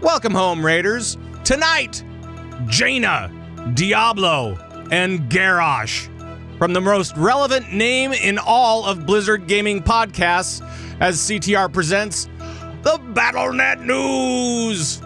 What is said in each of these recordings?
Welcome home, Raiders. Tonight, Jaina, Diablo, and Garrosh. From the most relevant name in all of Blizzard gaming podcasts, as CTR presents the Battlenet News.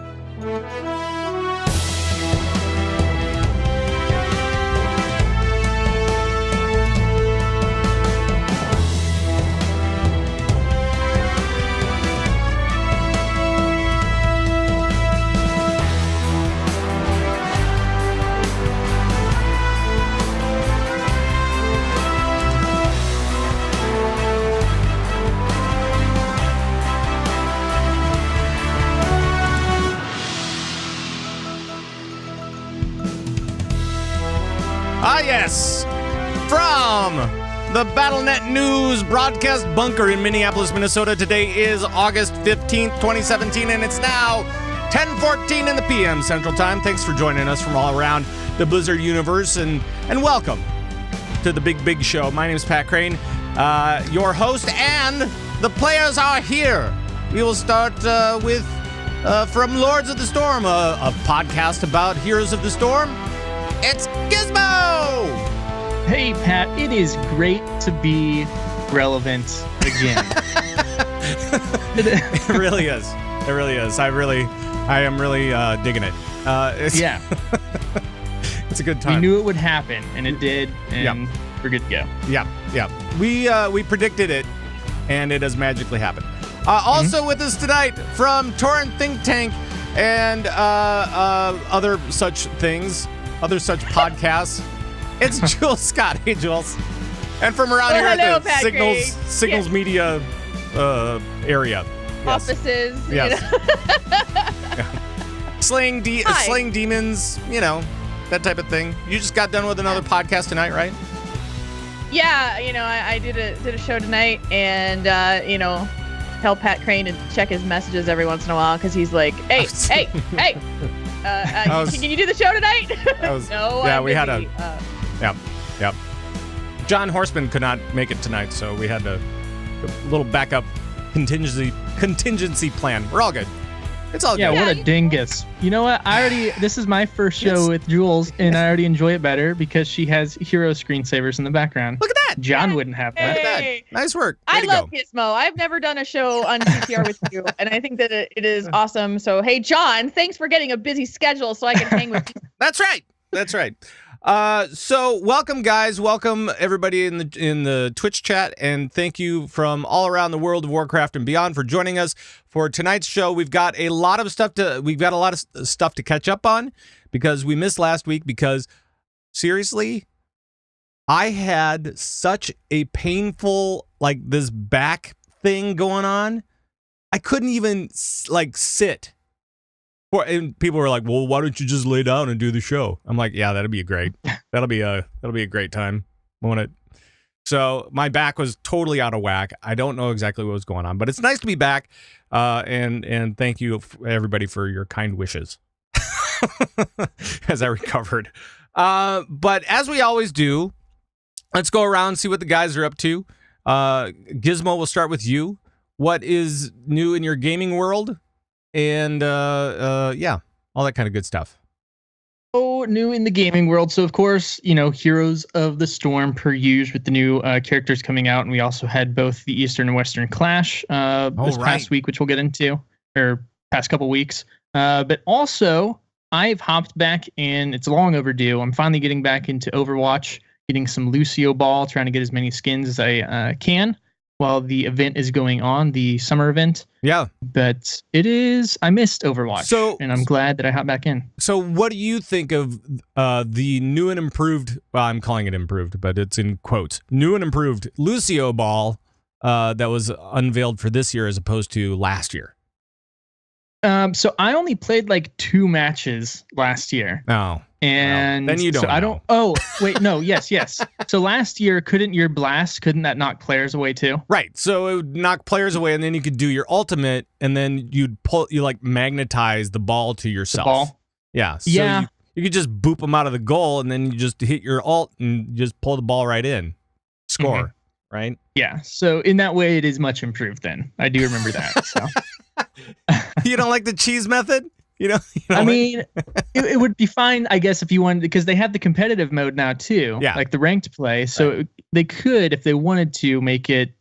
Ah, yes. From the Battlenet News broadcast bunker in Minneapolis, Minnesota, today is August 15th, 2017, and it's now 10:14 in the p.m. Central Time. Thanks for joining us from all around the Blizzard universe, and welcome to the Big Show. My name is Pat Crane, your host, and the players are here. We will start with From Lords of the Storm, a podcast about Heroes of the Storm. It's Gizmo! Hey, Pat, it is great to be relevant again. It really is. It really is. I am really digging it. Yeah. It's a good time. We knew it would happen, and it did, and we're good to go. Yeah. We predicted it, and it has magically happened. Also with us tonight from Tauren Think Tank and other such things, other such podcasts, it's Jules Scott. Hey, Jules. And from around here at the Signals Media area. Yes. Offices. Yes. Slaying demons, that type of thing. You just got done with another podcast tonight, right? Yeah, I did a show tonight, and tell Pat Crane to check his messages every once in a while, because he's like, hey. Can you do the show tonight? No. Yeah, we had a. Yep. John Horseman could not make it tonight, so we had a little backup contingency plan. We're all good. It's all good. Yeah, what a dingus. You know what? This is my first show with Jules, and I already enjoy it better because she has hero screensavers in the background. Look at that. John wouldn't have that. Look at that. Nice work. I love Gizmo. I've never done a show on CTR with you, and I think that it is awesome. So, hey, John, thanks for getting a busy schedule so I can hang with you. That's right. So welcome, guys. Welcome everybody in the Twitch chat, and thank you from all around the world of Warcraft and beyond for joining us for tonight's show. We've got a lot of stuff to catch up on because we missed last week. Because seriously, I had such a painful this back thing going on. I couldn't even sit. And people were like, "Well, why don't you just lay down and do the show?" I'm like, "Yeah, that'll be great. That'll be a great time, won't it?" So my back was totally out of whack. I don't know exactly what was going on, but it's nice to be back. And thank you everybody for your kind wishes as I recovered. But as we always do, let's go around and see what the guys are up to. Gizmo, we'll start with you. What is new in your gaming world? And all that kind of good stuff. Oh, new in the gaming world. So of course, Heroes of the Storm per usual with the new characters coming out, and we also had both the Eastern and Western Clash past week, which we'll get into, or past couple weeks. But also, I've hopped back in. It's long overdue. I'm finally getting back into Overwatch, getting some Lucio Ball, trying to get as many skins as I can while the event is going on, the summer event. Yeah. But I missed Overwatch, and I'm glad that I hopped back in. So what do you think of the new and improved, well, I'm calling it improved, but it's in quotes, new and improved Lucio Ball that was unveiled for this year as opposed to last year? So I only played 2 matches last year. Oh. And then you don't. So I don't. Oh, wait, no, yes. So last year, couldn't that knock players away too? Right. So it would knock players away, and then you could do your ultimate, and then you magnetize the ball to yourself. The ball. Yeah. So you could just boop them out of the goal, and then you just hit your ult and just pull the ball right in, score. Right. Yeah. So in that way, it is much improved. Then I do remember that. So. You don't like the cheese method? I mean, it would be fine, I guess, if you wanted, because they have the competitive mode now too, like the ranked play. So they could, if they wanted to, make it,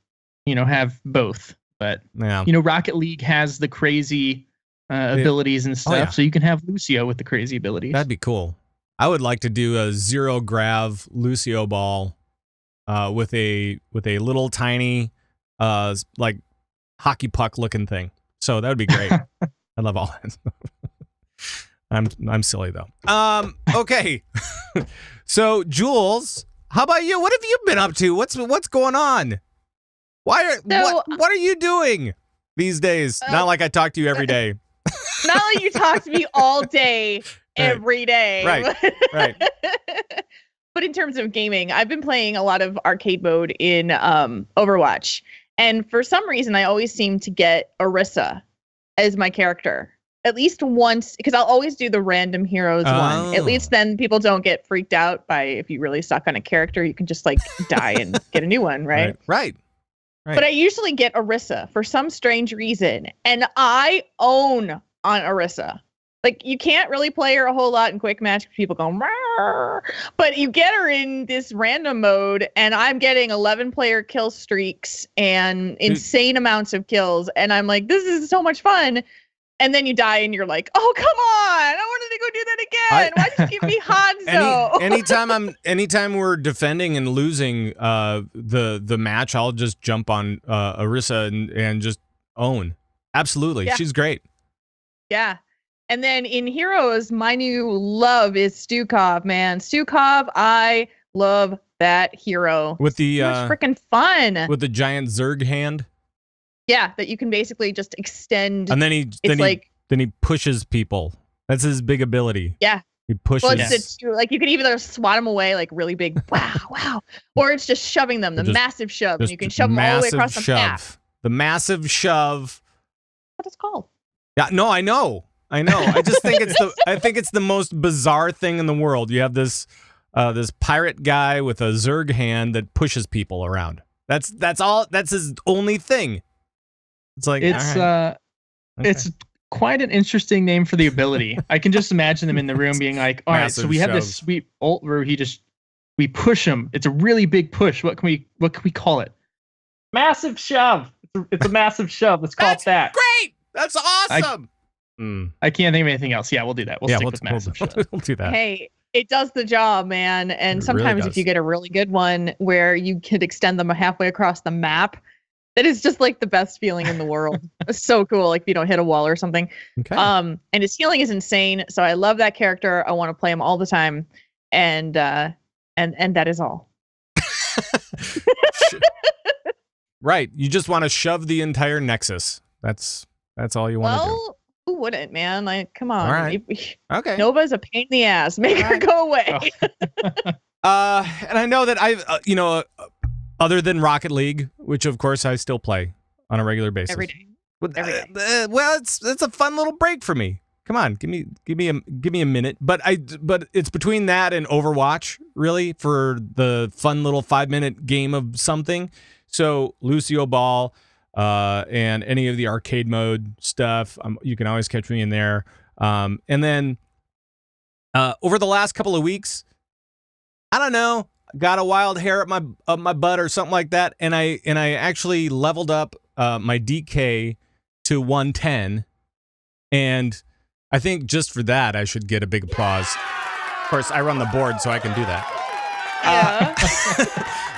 have both. But Rocket League has the crazy abilities and stuff, so you can have Lucio with the crazy abilities. That'd be cool. I would like to do a zero grav Lucio ball with a little tiny like hockey puck looking thing. So that would be great. I love all that stuff. I'm silly though. Okay. So Jules, how about you? What have you been up to? What's going on? What are you doing these days? Not like I talk to you every day. Not like you talk to me all day, every day. Right. But in terms of gaming, I've been playing a lot of arcade mode in Overwatch. And for some reason, I always seem to get Orisa as my character. At least once, because I'll always do the random heroes one. At least then people don't get freaked out by if you really suck on a character, you can just like die and get a new one, right? Right. But I usually get Orisa for some strange reason. And I own on Orisa. Like, you can't really play her a whole lot in quick match because people go, "Rawr." But you get her in this random mode, and I'm getting 11-player kill streaks and insane amounts of kills. And I'm like, this is so much fun. And then you die, and you're like, oh, come on. I wanted to go do that again. Why did you give me Hanzo? Anytime we're defending and losing the match, I'll just jump on Orisa and just own. Absolutely. Yeah. She's great. Yeah. And then in Heroes, my new love is Stukov, man. Stukov, I love that hero. With the freaking fun. With the giant Zerg hand. Yeah, that you can basically just extend. And then he pushes people. That's his big ability. Yeah. He pushes. Well, it's like you can either swat them away like really big, wow, or it's just shoving them, the massive shove, and you can shove them all the way across the map. The massive shove. What it's called? Yeah, no, I know. I just think it's the most bizarre thing in the world. You have this pirate guy with a Zerg hand that pushes people around. That's all. That's his only thing. It's like it's quite an interesting name for the ability. I can just imagine them in the room being like, all right, so we have this sweet ult where we push him. It's a really big push. What can we call it? Massive shove. It's a massive shove. Let's call it that. Great. That's awesome. I can't think of anything else. Yeah, we'll do that. We'll stick with massive shove. We'll do that. Hey, it does the job, man. And sometimes if you get a really good one where you could extend them halfway across the map, that is just like the best feeling in the world. It's so cool. Like if you don't hit a wall or something. Okay. And his healing is insane. So I love that character. I want to play him all the time. And that is all. Right. You just want to shove the entire Nexus. That's all you want to do. Who wouldn't, man? Like, come on. All right. Okay. Nova's a pain in the ass. Make her go away. Oh. And I know that I've, other than Rocket League, which of course I still play on a regular basis. Every day. Well, it's a fun little break for me. Come on, give me a minute. But it's between that and Overwatch, really, for the fun little 5-minute game of something. So Lucio Ball. And any of the arcade mode stuff, you can always catch me in there. And then over the last couple of weeks, I don't know, got a wild hair up my butt or something like that, and I actually leveled up my DK to 110, and I think just for that I should get a big applause. Of course, I run the board, so I can do that.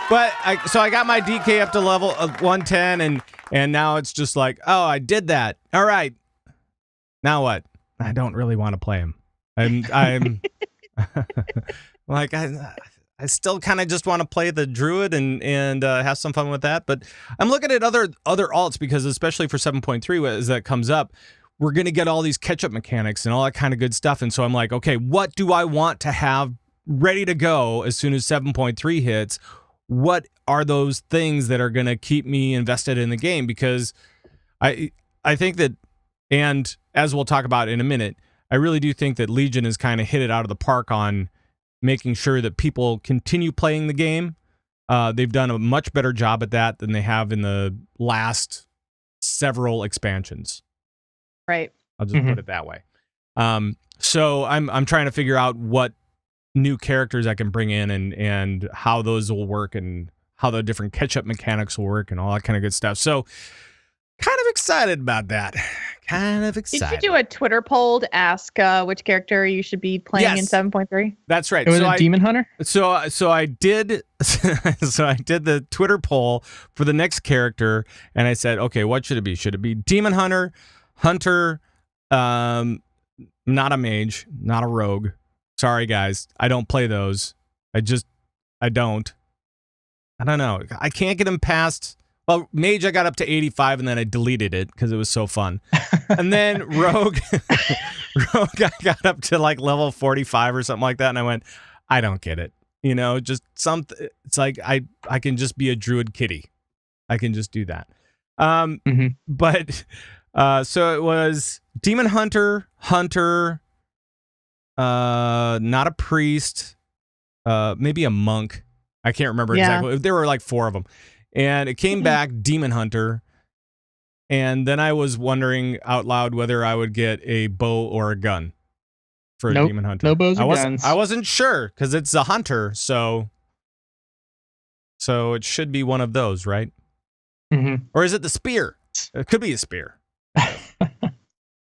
But I got my DK up to level 110, and now it's just like, oh, I did that. All right. Now what? I don't really want to play him. I'm like, I still kind of just want to play the Druid and have some fun with that. But I'm looking at other alts because especially for 7.3 as that comes up, we're going to get all these catch-up mechanics and all that kind of good stuff. And so I'm like, okay, what do I want to have ready to go as soon as 7.3 hits? What are those things that are going to keep me invested in the game? Because I think that, and as we'll talk about in a minute, I really do think that Legion has kind of hit it out of the park on making sure that people continue playing the game. They've done a much better job at that than they have in the last several expansions. Right. I'll just put it that way. So I'm trying to figure out what new characters I can bring in and how those will work and how the different catch-up mechanics will work and all that kind of good stuff. So kind of excited about that. Kind of excited. Did you do a Twitter poll to ask which character you should be playing in 7.3? That's right. It was a Demon Hunter? So I did so I did the Twitter poll for the next character, and I said, okay, what should it be? Should it be Demon Hunter, not a mage, not a rogue? Sorry guys, I don't play those. I don't know. I can't get him past. Well, Mage, I got up to 85, and then I deleted it because it was so fun. And then Rogue, I got up to like level 45 or something like that, and I went, I don't get it. You know, just something. It's like I can just be a druid kitty. I can just do that. But so it was Demon Hunter, not a priest, maybe a monk. I can't remember exactly. There were like 4 of them. And it came back Demon Hunter, and then I was wondering out loud whether I would get a bow or a gun for a Demon Hunter. No bows or guns. I wasn't sure because it's a hunter, so it should be one of those, right? Or is it the spear? It could be a spear.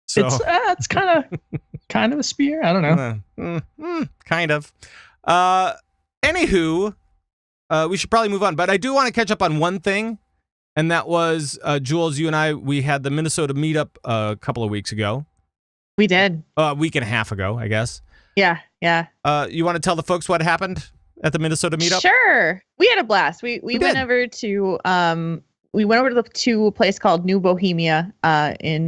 So it's kind of a spear. I don't know. Kind of. Anywho. We should probably move on, but I do want to catch up on one thing, and that was, Jules, you and I, we had the Minnesota Meetup a couple of weeks ago. We did. A week and a half ago, I guess. Yeah. You want to tell the folks what happened at the Minnesota Meetup? Sure. We had a blast. We went over to a place called New Bohemia in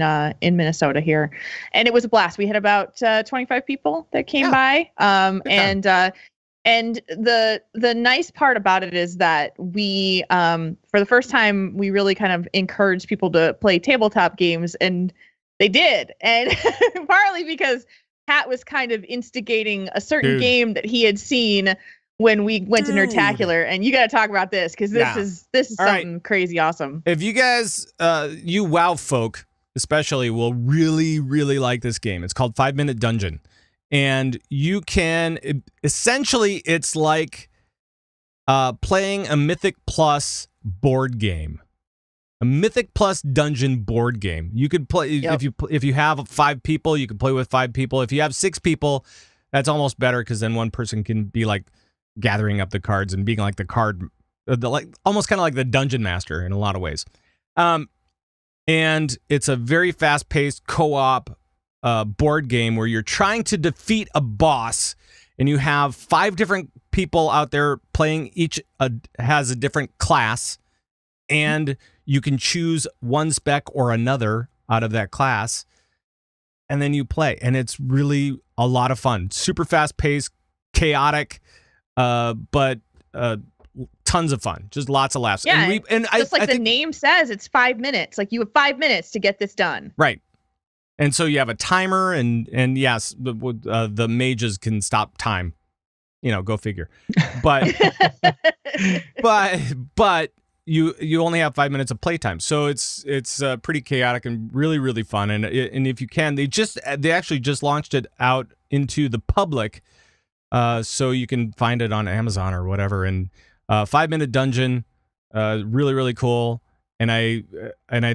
Minnesota here, and it was a blast. We had about 25 people that came by, And the nice part about it is that we, for the first time, we really kind of encouraged people to play tabletop games, and they did. And partly because Pat was kind of instigating a certain game that he had seen when we went to Nerdtacular. And you got to talk about this because this is something crazy awesome. If you guys, you WoW folk especially, will really, really like this game. It's called 5 Minute Dungeon. And you can, essentially, it's like playing a Mythic Plus board game. A Mythic Plus dungeon board game. You could play, if you have 5 people, you can play with 5 people. If you have 6 people, that's almost better because then one person can be like gathering up the cards and being like the card, almost kind of like the dungeon master in a lot of ways. And it's a very fast-paced co-op board game where you're trying to defeat a boss, and you have 5 different people out there playing. Each has a different class, and you can choose one spec or another out of that class, and then you play. And it's really a lot of fun. Super fast-paced, chaotic, but tons of fun. Just lots of laughs. Yeah, and I think the name says, it's 5 minutes. Like, you have 5 minutes to get this done. Right. And so you have a timer, and yes, the mages can stop time. You know, go figure. But but you only have 5 minutes of playtime, so it's pretty chaotic and really, really fun. And if you can, they actually just launched it out into the public, so you can find it on Amazon or whatever. And 5 Minute Dungeon, really, really cool. And I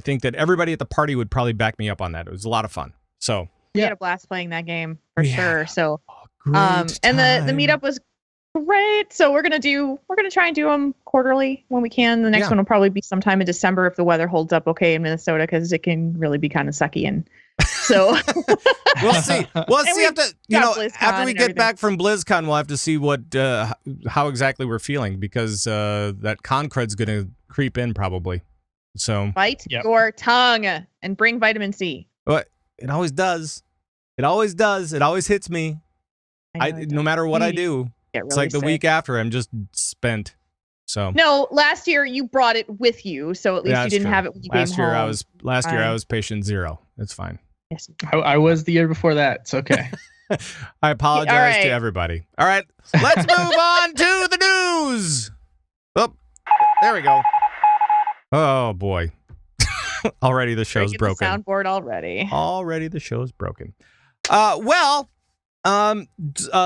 think that everybody at the party would probably back me up on that. It was a lot of fun. So we had a blast playing that game for sure. So and the meetup was great. So we're gonna try and do them quarterly when we can. The next one will probably be sometime in December if the weather holds up okay in Minnesota, because it can really be kind of sucky. And so we'll see. We'll see after we get back from BlizzCon, we'll have to see what how exactly we're feeling, because that con cred's gonna creep in probably. So bite your tongue and bring vitamin C. But it always does. It always does. It always hits me. No matter what I do. Really it's like the week after, I'm just spent. So no, last year you brought it with you, so at least you didn't have it when you came home. Last year I was patient 0. It's fine. Yes. I was the year before that. It's okay. I apologize to everybody. All right, let's move on to the news. Oh, there we go. Oh boy. Already the show's broken. The soundboard already. Already the show's broken.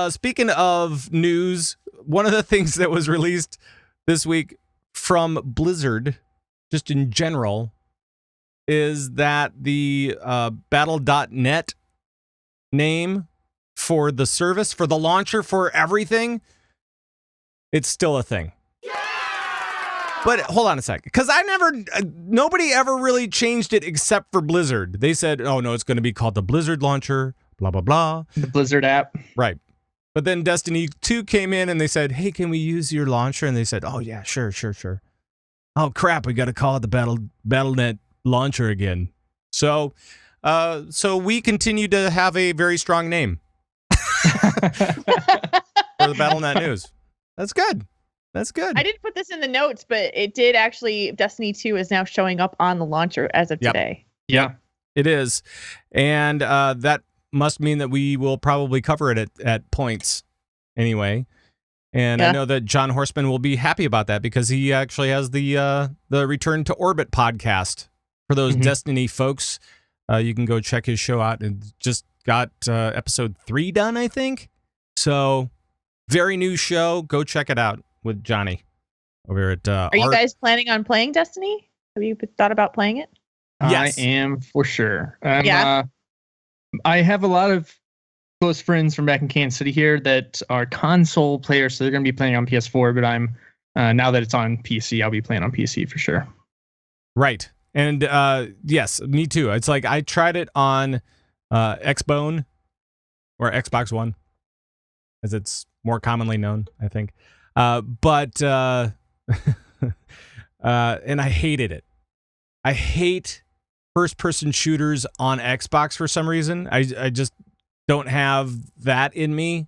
Speaking of news, one of the things that was released this week from Blizzard, just in general, is that the Battle.net name for the service, for the launcher, for everything, it's still a thing. But hold on a second, because nobody ever really changed it except for Blizzard. They said, oh no, it's going to be called the Blizzard launcher, blah, blah, blah. The Blizzard app. Right. But then Destiny 2 came in and they said, hey, can we use your launcher? And they said, oh yeah, sure. Oh crap, we got to call it the Battlenet launcher again. So we continue to have a very strong name for the Battlenet news. That's good. I didn't put this in the notes, but it did actually. Destiny 2 is now showing up on the launcher as of today. Yeah, it is. And that must mean that we will probably cover it at points anyway. And I know that John Horseman will be happy about that because he actually has the Return to Orbit podcast for those Destiny folks. You can go check his show out. And just got episode 3 done, I think. So very new show. Go check it out with Johnny over at Are you guys planning on playing Destiny? Have you thought about playing it? Yes. I am for sure. I have a lot of close friends from back in Kansas City here that are console players, so they're going to be playing on PS4, but I'm now that it's on PC, I'll be playing on PC for sure. Right. And yes, me too. It's like I tried it on Xbone or Xbox One, as it's more commonly known, I think. But and I hated it. I hate first-person shooters on Xbox for some reason. I just don't have that in me,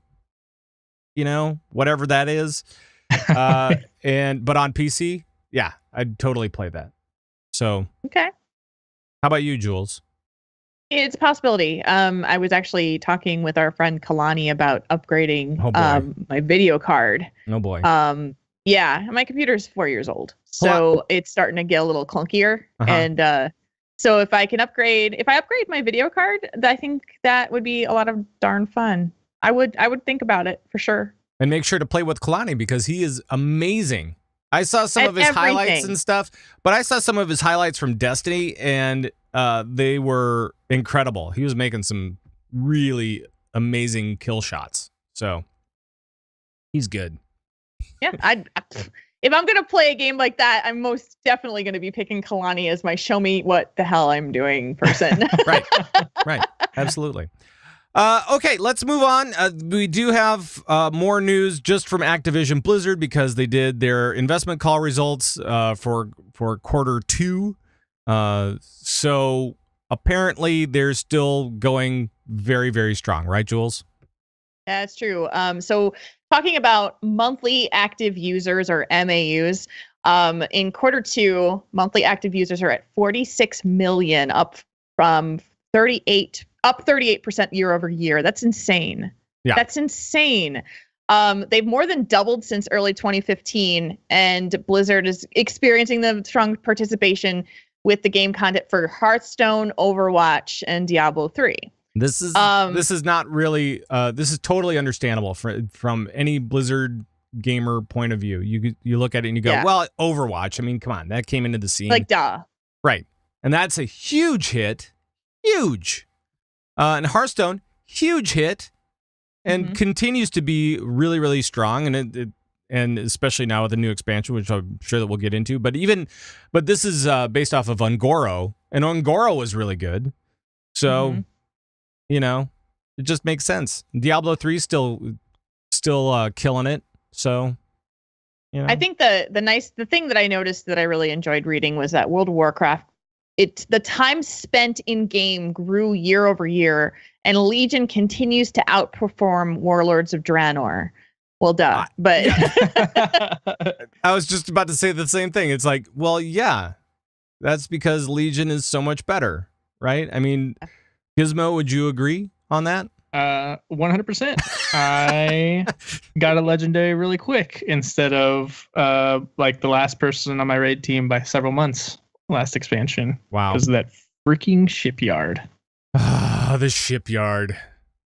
whatever that is. But on PC, yeah, I'd totally play that. So okay. How about you, Jules? It's a possibility. I was actually talking with our friend Kalani about upgrading my video card. Oh boy. Yeah, my computer's 4 years old, so it's starting to get a little clunkier. And so if I upgrade my video card, I think that would be a lot of darn fun. I would think about it for sure. And make sure to play with Kalani because he is amazing. I saw some of his highlights and stuff, but I saw some of his highlights from Destiny, and they were incredible. He was making some really amazing kill shots. So he's good. Yeah, if I'm gonna play a game like that, I'm most definitely gonna be picking Kalani as my show me what the hell I'm doing person. Right, absolutely. Okay, let's move on. We do have more news just from Activision Blizzard because they did their investment call results for quarter 2. So apparently they're still going very, very strong, right, Jules? That's true. So talking about monthly active users or MAUs, in quarter 2, monthly active users are at 46 million, up 38% year over year. That's insane. Yeah. That's insane. They've more than doubled since early 2015, and Blizzard is experiencing the strong participation with the game content for Hearthstone, Overwatch, and Diablo 3. This is not really this is totally understandable from any Blizzard gamer point of view. You look at it and you go, well, Overwatch, I mean, come on, that came into the scene. Like, duh. Right. And that's a huge hit. Huge. And Hearthstone, huge hit, and continues to be really, really strong. And especially now with the new expansion, which I'm sure that we'll get into. But this is based off of Ungoro, and Ungoro was really good. So, it just makes sense. Diablo 3 is still killing it. So, I think the thing that I noticed that I really enjoyed reading was that World of Warcraft, the time spent in game grew year over year, and Legion continues to outperform Warlords of Draenor. Well, duh. But I was just about to say the same thing. It's like, well, yeah, that's because Legion is so much better, right? I mean, Gizmo, would you agree on that? 100%. I got a legendary really quick instead of like the last person on my raid team by several months. Last expansion. Wow. Because of that freaking shipyard. Ah, the shipyard.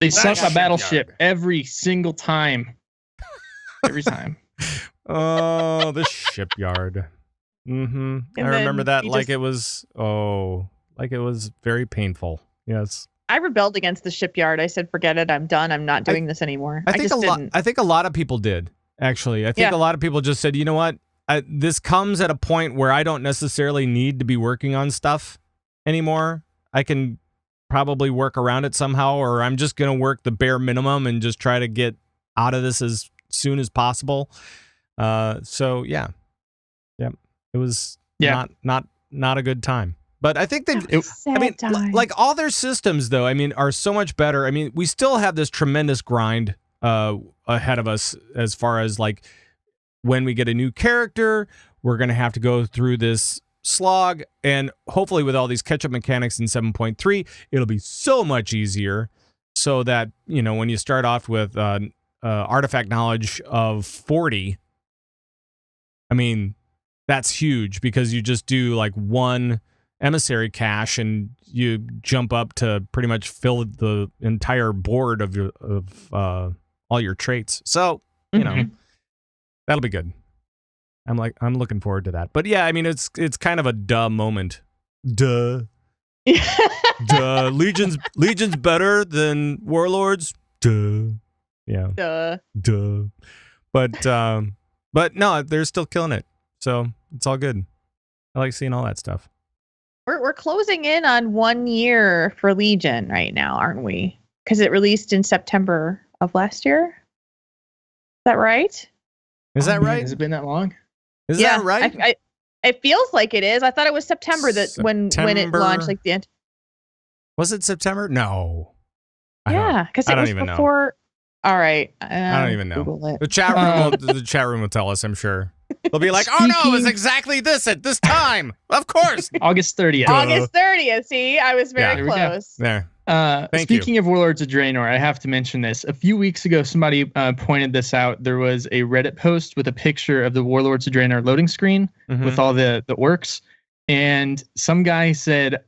They sunk my battleship every single time. Every time. Oh, the shipyard. Mm-hmm. I remember that like it was very painful. Yes. I rebelled against the shipyard. I said, forget it. I'm done. I'm not doing this anymore. I think a lot of people did, actually. I think a lot of people just said, you know what? This comes at a point where I don't necessarily need to be working on stuff anymore. I can probably work around it somehow, or I'm just going to work the bare minimum and just try to get out of this as soon as possible. So yeah. It was not a good time. But I think like all their systems though, are so much better. We still have this tremendous grind ahead of us as far as like when we get a new character, we're going to have to go through this slog, and hopefully with all these catch-up mechanics in 7.3, it'll be so much easier so that, when you start off with artifact knowledge of 40, that's huge because you just do like one emissary cache and you jump up to pretty much fill the entire board of all your traits. So, that'll be good. I'm looking forward to that. But yeah, it's kind of a duh moment. Duh. Duh. Legion's better than Warlords. Duh. Yeah. Duh. But no, they're still killing it. So it's all good. I like seeing all that stuff. We're closing in on 1 year for Legion right now, aren't we? Because it released in September of last year. Is that right? Is that right? Has it been that long? Is that right? It feels like it is. I thought it was September when it launched. Like the end. Was it September? No. Yeah, because it was before. All right. I don't even know. The chat room will tell us, I'm sure. They'll be like, oh no, it was exactly this at this time. Of course. August 30th. August 30th. See, I was very close. There. Speaking of Warlords of Draenor, I have to mention this. A few weeks ago, somebody pointed this out. There was a Reddit post with a picture of the Warlords of Draenor loading screen with all the orcs. And some guy said,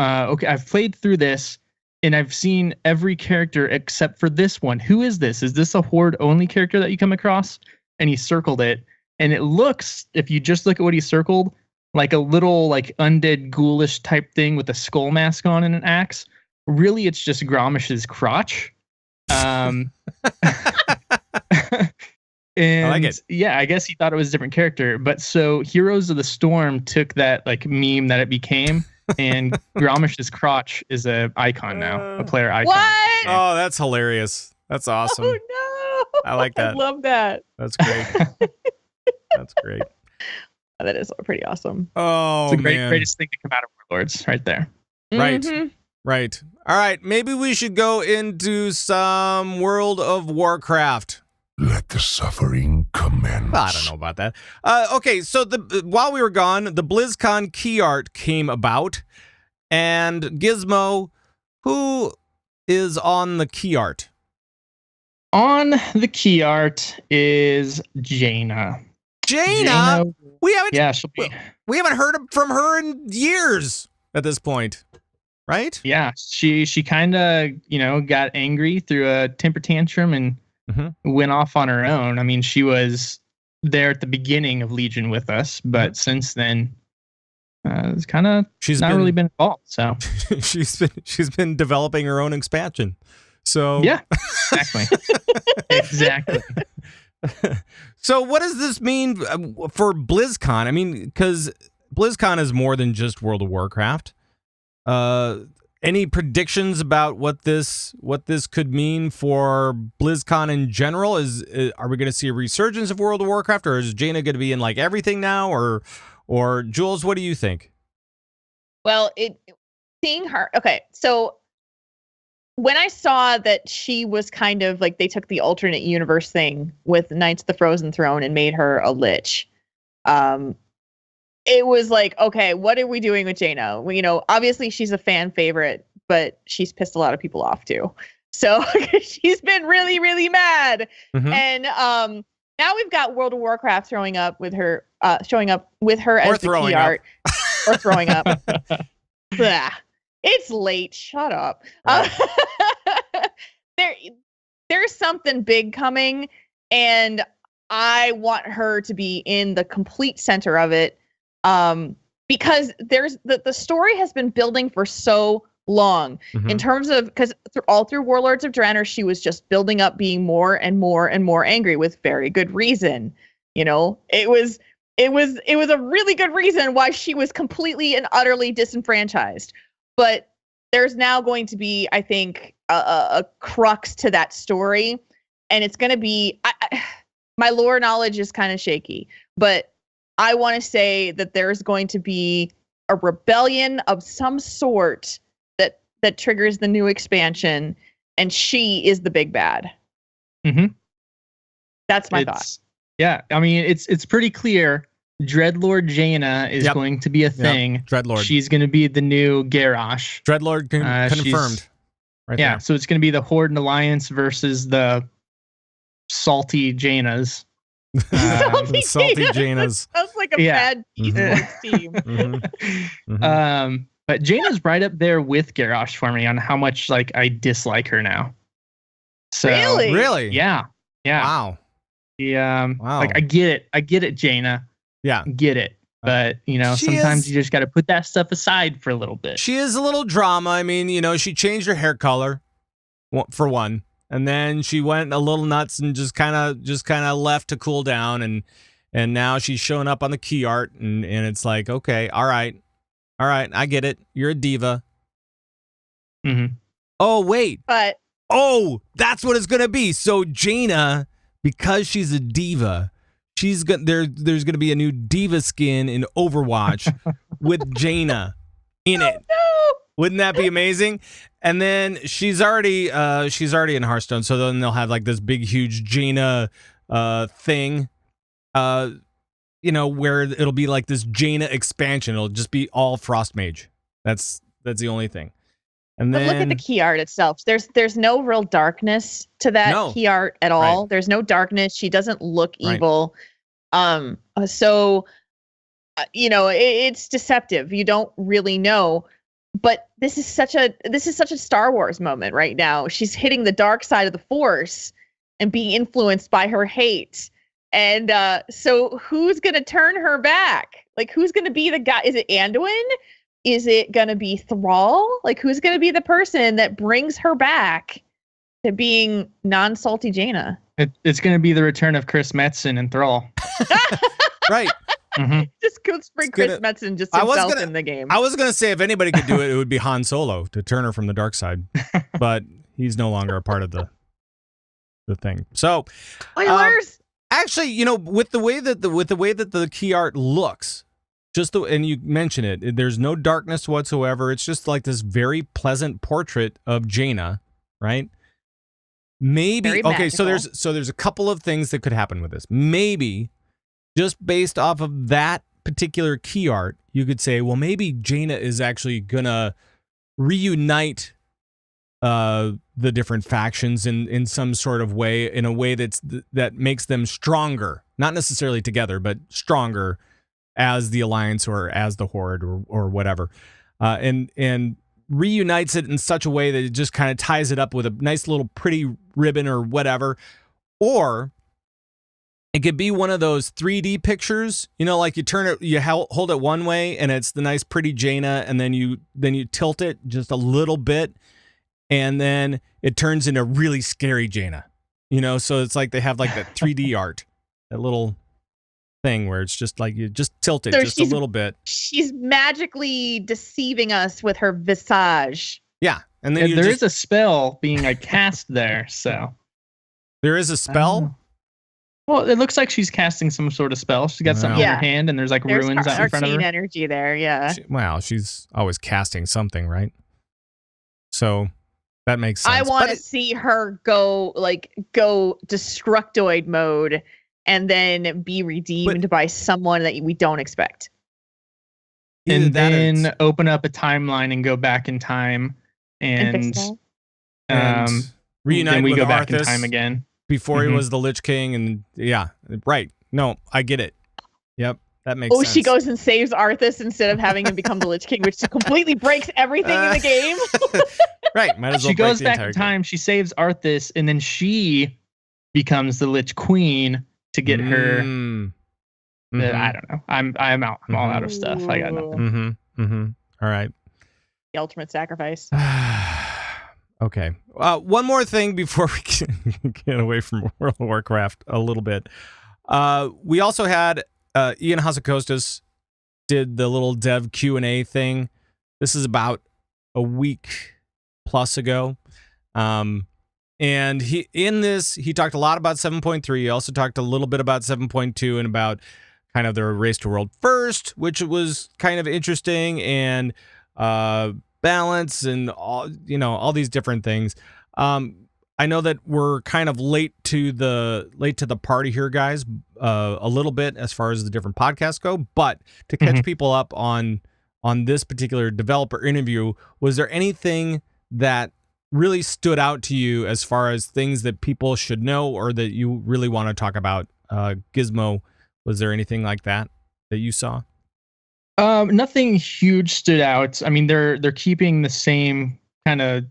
okay, I've played through this and I've seen every character except for this one. Who is this? Is this a Horde only character that you come across? And he circled it. And it looks, if you just look at what he circled, like a little like undead ghoulish type thing with a skull mask on and an axe. Really, it's just Gromish's crotch. And I like it. Yeah, I guess he thought it was a different character. But so Heroes of the Storm took that like meme that it became, and Gromish's crotch is a icon now, a player icon. What? Oh, that's hilarious. That's awesome. Oh no! I like that. I love that. That's great. That's great. That is pretty awesome. Oh, it's the greatest thing to come out of Warlords, right there. Right. Mm-hmm. Right. All right. Maybe we should go into some World of Warcraft. Let the suffering commence. I don't know about that. Okay, so while we were gone, the BlizzCon Key Art came about, and Gizmo, who is on the Key Art? On the Key Art is Jaina. Jaina? We haven't heard from her in years at this point. Right? Yeah, she kind of, got angry, threw a temper tantrum, and went off on her own. She was there at the beginning of Legion with us, but since then, it's kind of really been involved. So she's been developing her own expansion. So yeah, exactly, exactly. So what does this mean for BlizzCon? Because BlizzCon is more than just World of Warcraft. Any predictions about what this could mean for BlizzCon in general? Are we going to see a resurgence of World of Warcraft, or is Jaina going to be in like everything now, or Jules, what do you think? Well, seeing her. Okay, so when I saw that she was kind of like they took the alternate universe thing with Knights of the Frozen Throne and made her a lich, it was like, okay, what are we doing with Jaina? Obviously she's a fan favorite, but she's pissed a lot of people off too. So she's been really, really mad. And now we've got World of Warcraft showing up with her as the Key Art. Or throwing up. Blah. It's late. Shut up. Right. there's something big coming, and I want her to be in the complete center of it, because there's the story has been building for so long in terms of, because all through Warlords of Draenor, she was just building up, being more and more and more angry with very good reason. You know, it was a really good reason why she was completely and utterly disenfranchised. But there's now going to be, I think, a crux to that story, and it's going to be. My lore knowledge is kind of shaky, but I want to say that there's going to be a rebellion of some sort that triggers the new expansion, and she is the big bad. That's my thought. Yeah, I mean, it's pretty clear. Dreadlord Jaina is going to be a thing. Dreadlord. She's going to be the new Garrosh. Dreadlord confirmed. Right there. So it's going to be the Horde and Alliance versus the salty Jainas. Salty Jainas. Sounds like a bad eSports team. But Jaina's right up there with Garrosh for me on how much like I dislike her now. So, really? Yeah. Wow. Wow. Like I get it, Jaina. Yeah. Get it. But, you know, sometimes you just got to put that stuff aside for a little bit. She is a little drama. I mean, you know, she changed her hair color for one. And then she went a little nuts and just kind of left to cool down, and now she's showing up on the key art, and it's like, okay, all right, I get it. You're a diva. Oh wait, but that's what it's gonna be. So Jaina, because she's a diva, there's gonna be a new diva skin in Overwatch with Jaina in it. No. Wouldn't that be amazing? And then she's already in Hearthstone, so then they'll have like this big, huge Jaina thing, you know, where it'll be like this Jaina expansion. It'll just be all Frost Mage. That's the only thing. And then look at the key art itself. There's no real darkness to that key art at all. Right. There's no darkness. She doesn't look evil. So you know, it's deceptive. You don't really know. But this is such a Star Wars moment right now. She's hitting the dark side of the Force and being influenced by her hate. And so who's going to turn her back? Like, who's going to be the guy? Is it Anduin? Is it going to be Thrall? Like, who's going to be the person that brings her back to being non-salty Jaina? It's going to be the return of Chris Metzen and Thrall. Right. Just could bring Chris Metzen just himself in the game. I was gonna say if anybody could do it, it would be Han Solo to turn her from the dark side, but he's no longer a part of the thing. So, spoilers. Actually, you know, with the way that the key art looks, and you mention it, there's no darkness whatsoever. It's just like this very pleasant portrait of Jaina, right? Maybe very magical. magical. There's a couple of things that could happen with this. Maybe. Just based off of that particular key art, you could say, well, maybe Jaina is actually gonna reunite the different factions in some sort of way, in a way that makes them stronger, not necessarily together, but stronger as the Alliance or as the Horde or whatever, and reunites it in such a way that it just kind of ties it up with a nice little pretty ribbon or whatever, or it could be one of those 3D pictures, you know, like you turn it, you hold it one way, and it's the nice, pretty Jaina, and then you tilt it just a little bit, and then it turns into really scary Jaina, you know. So it's like they have like that 3D art, that little thing where it's just like you just tilt it just a little bit. She's magically deceiving us with her visage. Yeah, and then there is a spell being like cast there, so there is a spell. Well, it looks like she's casting some sort of spell. She's got something in her hand, and there's ruins out in front of her. Energy there, yeah. She's always casting something, right? So that makes sense. I want to see her go destructoid mode and then be redeemed by someone that we don't expect. And then open up a timeline and go back in time and reunite. Then we with go back Arthas. in time again. Before he was the Lich King, and yeah, right. No, I get it. Yep, that makes sense. She goes and saves Arthas instead of having him become the Lich King, which completely breaks everything in the game. Right. Might as well She break goes the back entire in time. She saves Arthas, and then she becomes the Lich Queen to get her. I don't know. I'm out. I'm all out of stuff. I got nothing. All right. The ultimate sacrifice. Okay. One more thing before we get away from World of Warcraft a little bit. We also had Ian Hazzikostas did the little dev Q&A thing. This is about a week plus ago. And he talked a lot about 7.3. He also talked a little bit about 7.2 and about kind of their race to world first, which was kind of interesting, and balance and all these different things. I know that we're kind of late to the party here, guys, a little bit as far as the different podcasts go. But to catch people up on this particular developer interview, was there anything that really stood out to you as far as things that people should know or that you really want to talk about? Gizmo, was there anything like that you saw? Nothing huge stood out. I mean, they're keeping the same kind of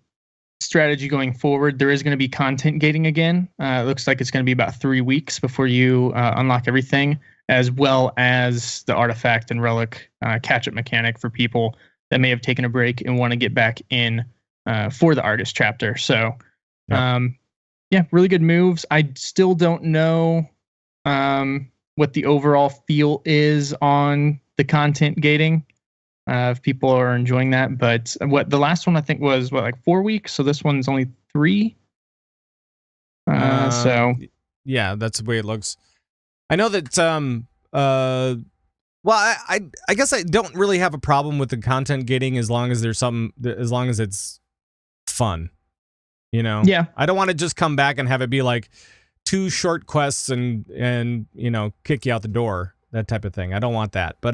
strategy going forward. There is going to be content gating again. It looks like it's going to be about 3 weeks before you unlock everything, as well as the artifact and relic catch-up mechanic for people that may have taken a break and want to get back in for the artist chapter. So, really good moves. I still don't know what the overall feel is on the content gating. If people are enjoying that, but what the last one I think was like 4 weeks, so this one's only 3. So yeah, that's the way it looks. I know that well, I guess I don't really have a problem with the content gating as long as there's as long as it's fun, Yeah, I don't want to just come back and have it be like 2 short quests and kick you out the door, that type of thing. I don't want that, but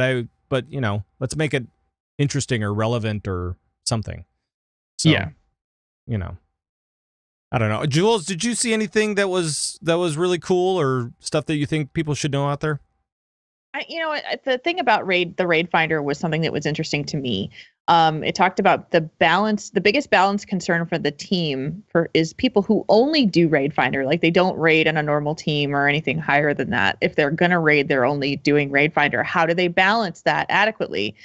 let's make it interesting or relevant or something. So, I don't know. Jules, did you see anything that was really cool or stuff that you think people should know out there? The thing about the raid finder was something that was interesting to me. It talked about the balance. The biggest balance concern for the team is people who only do raid finder, like they don't raid on a normal team or anything higher than that. If they're gonna raid, they're only doing raid finder. How do they balance that adequately?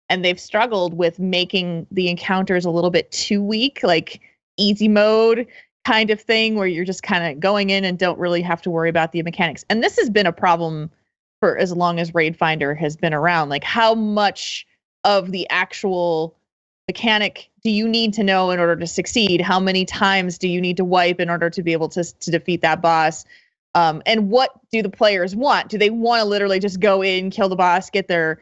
And they've struggled with making the encounters a little bit too weak, like easy mode kind of thing, where you're just kind of going in and don't really have to worry about the mechanics. And this has been a problem for as long as Raid Finder has been around. Like, how much of the actual mechanic do you need to know in order to succeed? How many times do you need to wipe in order to be able to defeat that boss? And what do the players want? Do they want to literally just go in, kill the boss, get their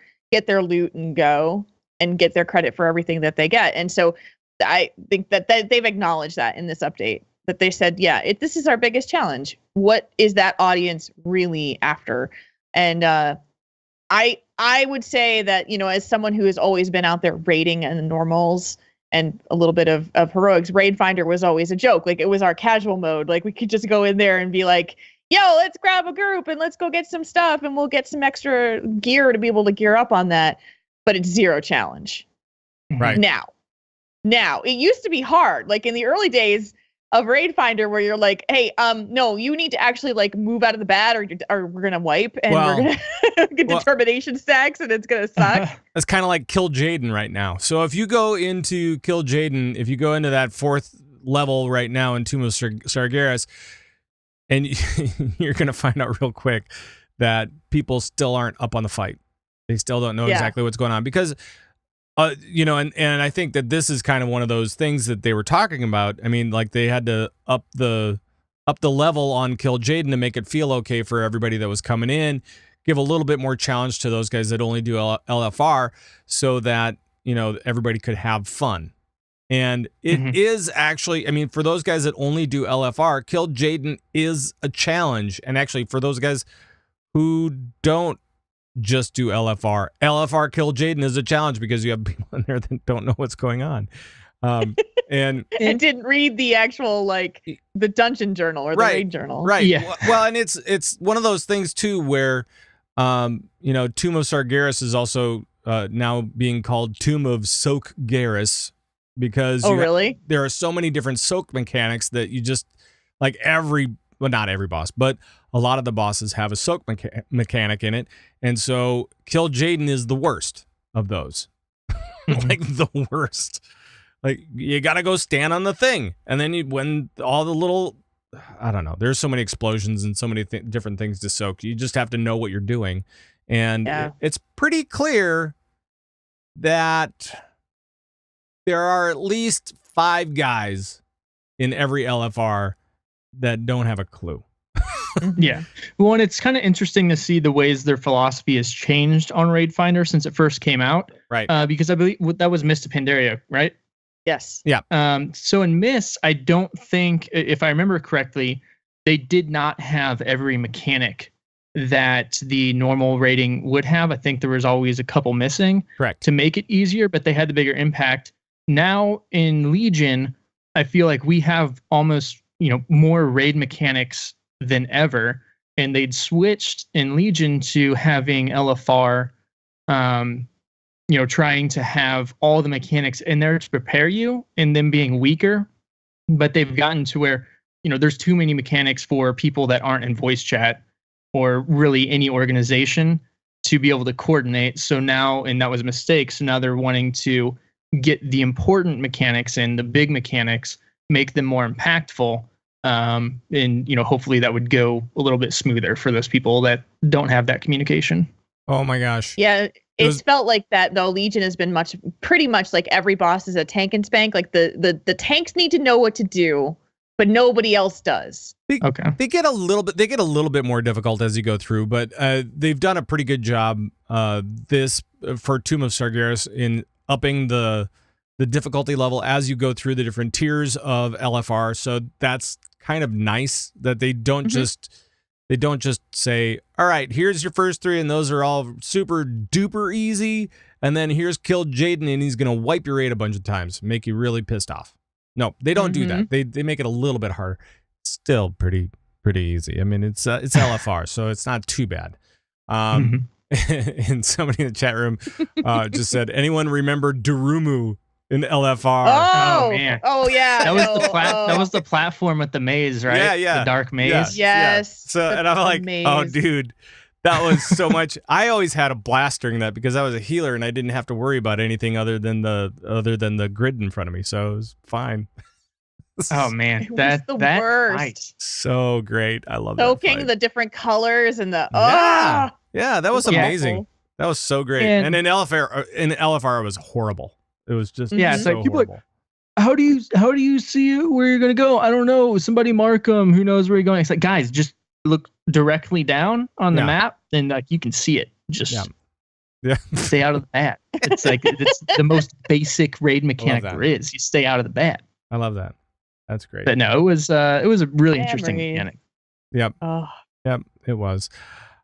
loot and go and get their credit for everything that they get? And so I think that they've acknowledged that in this update, that they said, this is our biggest challenge. What is that audience really after? And I would say that, as someone who has always been out there raiding in the normals and a little bit of heroics, Raid Finder was always a joke. Like, it was our casual mode. Like, we could just go in there and be like, yo, let's grab a group and let's go get some stuff and we'll get some extra gear to be able to gear up on that. But it's zero challenge. Right. Now, it used to be hard. Like, in the early days of Raid Finder, where you're like, hey, no, you need to actually like move out of the bat or we're going to wipe and we're going to get determination stacks and it's going to suck. It's kind of like Kill Jaden right now. So if you go into Kill Jaden, if you go into that 4th level right now in Tomb of Sargeras, and you're going to find out real quick that people still aren't up on the fight. They still don't know exactly what's going on because, and I think that this is kind of one of those things that they were talking about. I mean, like, they had to up the level on Kill Jaden to make it feel okay for everybody that was coming in, give a little bit more challenge to those guys that only do LFR so that, everybody could have fun. And it is actually, I mean, for those guys that only do LFR, Kill Jaden is a challenge. And actually, for those guys who don't just do LFR Kill Jaden is a challenge because you have people in there that don't know what's going on. And didn't read the actual, like, the dungeon journal or the raid journal. Right. Yeah. Well, and it's one of those things, too, where, Tomb of Sargeras is also now being called Tomb of Soak Garrus, because really? There are so many different soak mechanics that you just like not every boss, but a lot of the bosses have a soak mechanic in it, and so Kill Jaden is the worst of those. Like the worst. Like you gotta go stand on the thing, and then when all the little, I don't know, there's so many explosions and so many different things to soak. You just have to know what you're doing, and it's pretty clear that there are at least 5 guys in every LFR that don't have a clue. Yeah. Well, and it's kind of interesting to see the ways their philosophy has changed on Raid Finder since it first came out. Right. Because I believe that was Mist of Pandaria, right? Yes. Yeah. So in Mist, I don't think, if I remember correctly, they did not have every mechanic that the normal rating would have. I think there was always a couple missing. Correct. To make it easier, but they had the bigger impact. Now in Legion, I feel like we have almost, more raid mechanics than ever, and they'd switched in Legion to having LFR, trying to have all the mechanics in there to prepare you, and them being weaker. But they've gotten to where, there's too many mechanics for people that aren't in voice chat or really any organization to be able to coordinate. So now, and that was a mistake, so now they're wanting to get the important mechanics and the big mechanics, make them more impactful. And hopefully that would go a little bit smoother for those people that don't have that communication. Oh my gosh. Yeah, it's felt like that though. Legion has been pretty much like every boss is a tank and spank. Like the tanks need to know what to do, but nobody else does. They get a little bit more difficult as you go through, but they've done a pretty good job for Tomb of Sargeras in upping the difficulty level as you go through the different tiers of LFR. So that's kind of nice that they don't just say, all right, here's your first 3 and those are all super duper easy, and then here's Kill Jaden and he's gonna wipe your raid a bunch of times, make you really pissed off. No, they don't do that. They make it a little bit harder. Still pretty easy. I mean, it's LFR, so it's not too bad. And somebody in the chat room just said, anyone remember Durumu in LFR? Oh man. Oh yeah. That was the platform with the maze, right? Yeah. The dark maze. Yes. Yeah. So, and I'm like, oh, dude, that was so much. I always had a blast during that because I was a healer and I didn't have to worry about anything other than the grid in front of me. So it was fine. Oh man, that worst. Fight. So great. I love soaking that. the different colors and the Yeah, that was amazing. Awful. That was so great. And in LFR it was horrible. It was just it's so like people horrible. How do you see where you're gonna go? I don't know. Somebody mark them. Who knows where you're going? It's like, guys, just look directly down on the map and like you can see it. Just stay out of the bat. It's like it's the most basic raid mechanic there is. You stay out of the bat. I love that. That's great. But no, it was a really interesting mechanic. Yep. Yep, it was.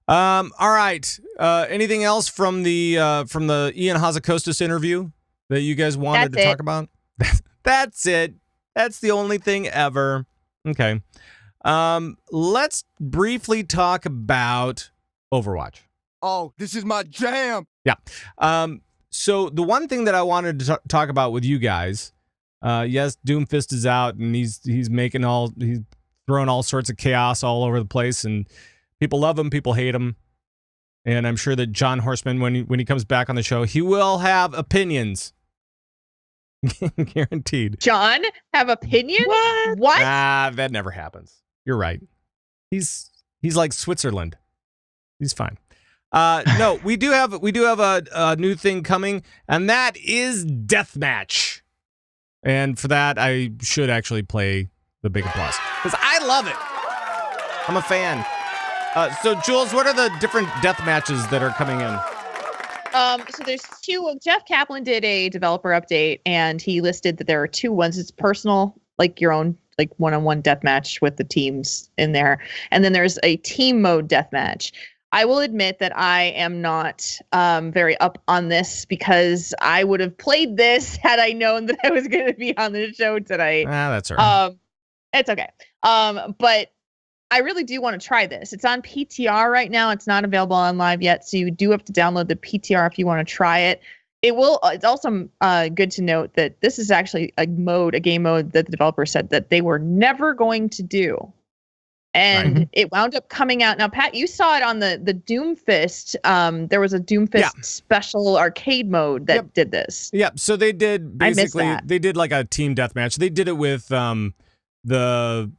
All right. Anything else from the Ian Hazzikostas interview that you guys wanted to talk about? That's it. That's the only thing ever. Okay. Let's briefly talk about Overwatch. Oh, this is my jam. Yeah. So the one thing that I wanted to talk about with you guys, yes, Doomfist is out and he's throwing all sorts of chaos all over the place, and people love him, people hate him. And I'm sure that John Horseman, when he comes back on the show, he will have opinions. Guaranteed. John have opinions? What? That never happens. You're right. He's like Switzerland. He's fine. No, we do have a new thing coming, and that is Deathmatch. And for that, I should actually play the big applause because I love it. I'm a fan. So, Jules, what are the different death matches that are coming in? So there's 2. Jeff Kaplan did a developer update, and he listed that there are 2 ones. It's personal, like your own, like one-on-one deathmatch with the teams in there, and then there's a team mode deathmatch. I will admit that I am not very up on this because I would have played this had I known that I was going to be on the show tonight. That's all right. It's okay. But I really do want to try this. It's on PTR right now. It's not available on live yet, so you do have to download the PTR if you want to try it. It's also good to note that this is actually a game mode that the developer said that they were never going to do. And it wound up coming out. Now, Pat, you saw it on the Doomfist. There was a Doomfist special arcade mode that did this. Yep. So they did basically they did like a team deathmatch. They did it with the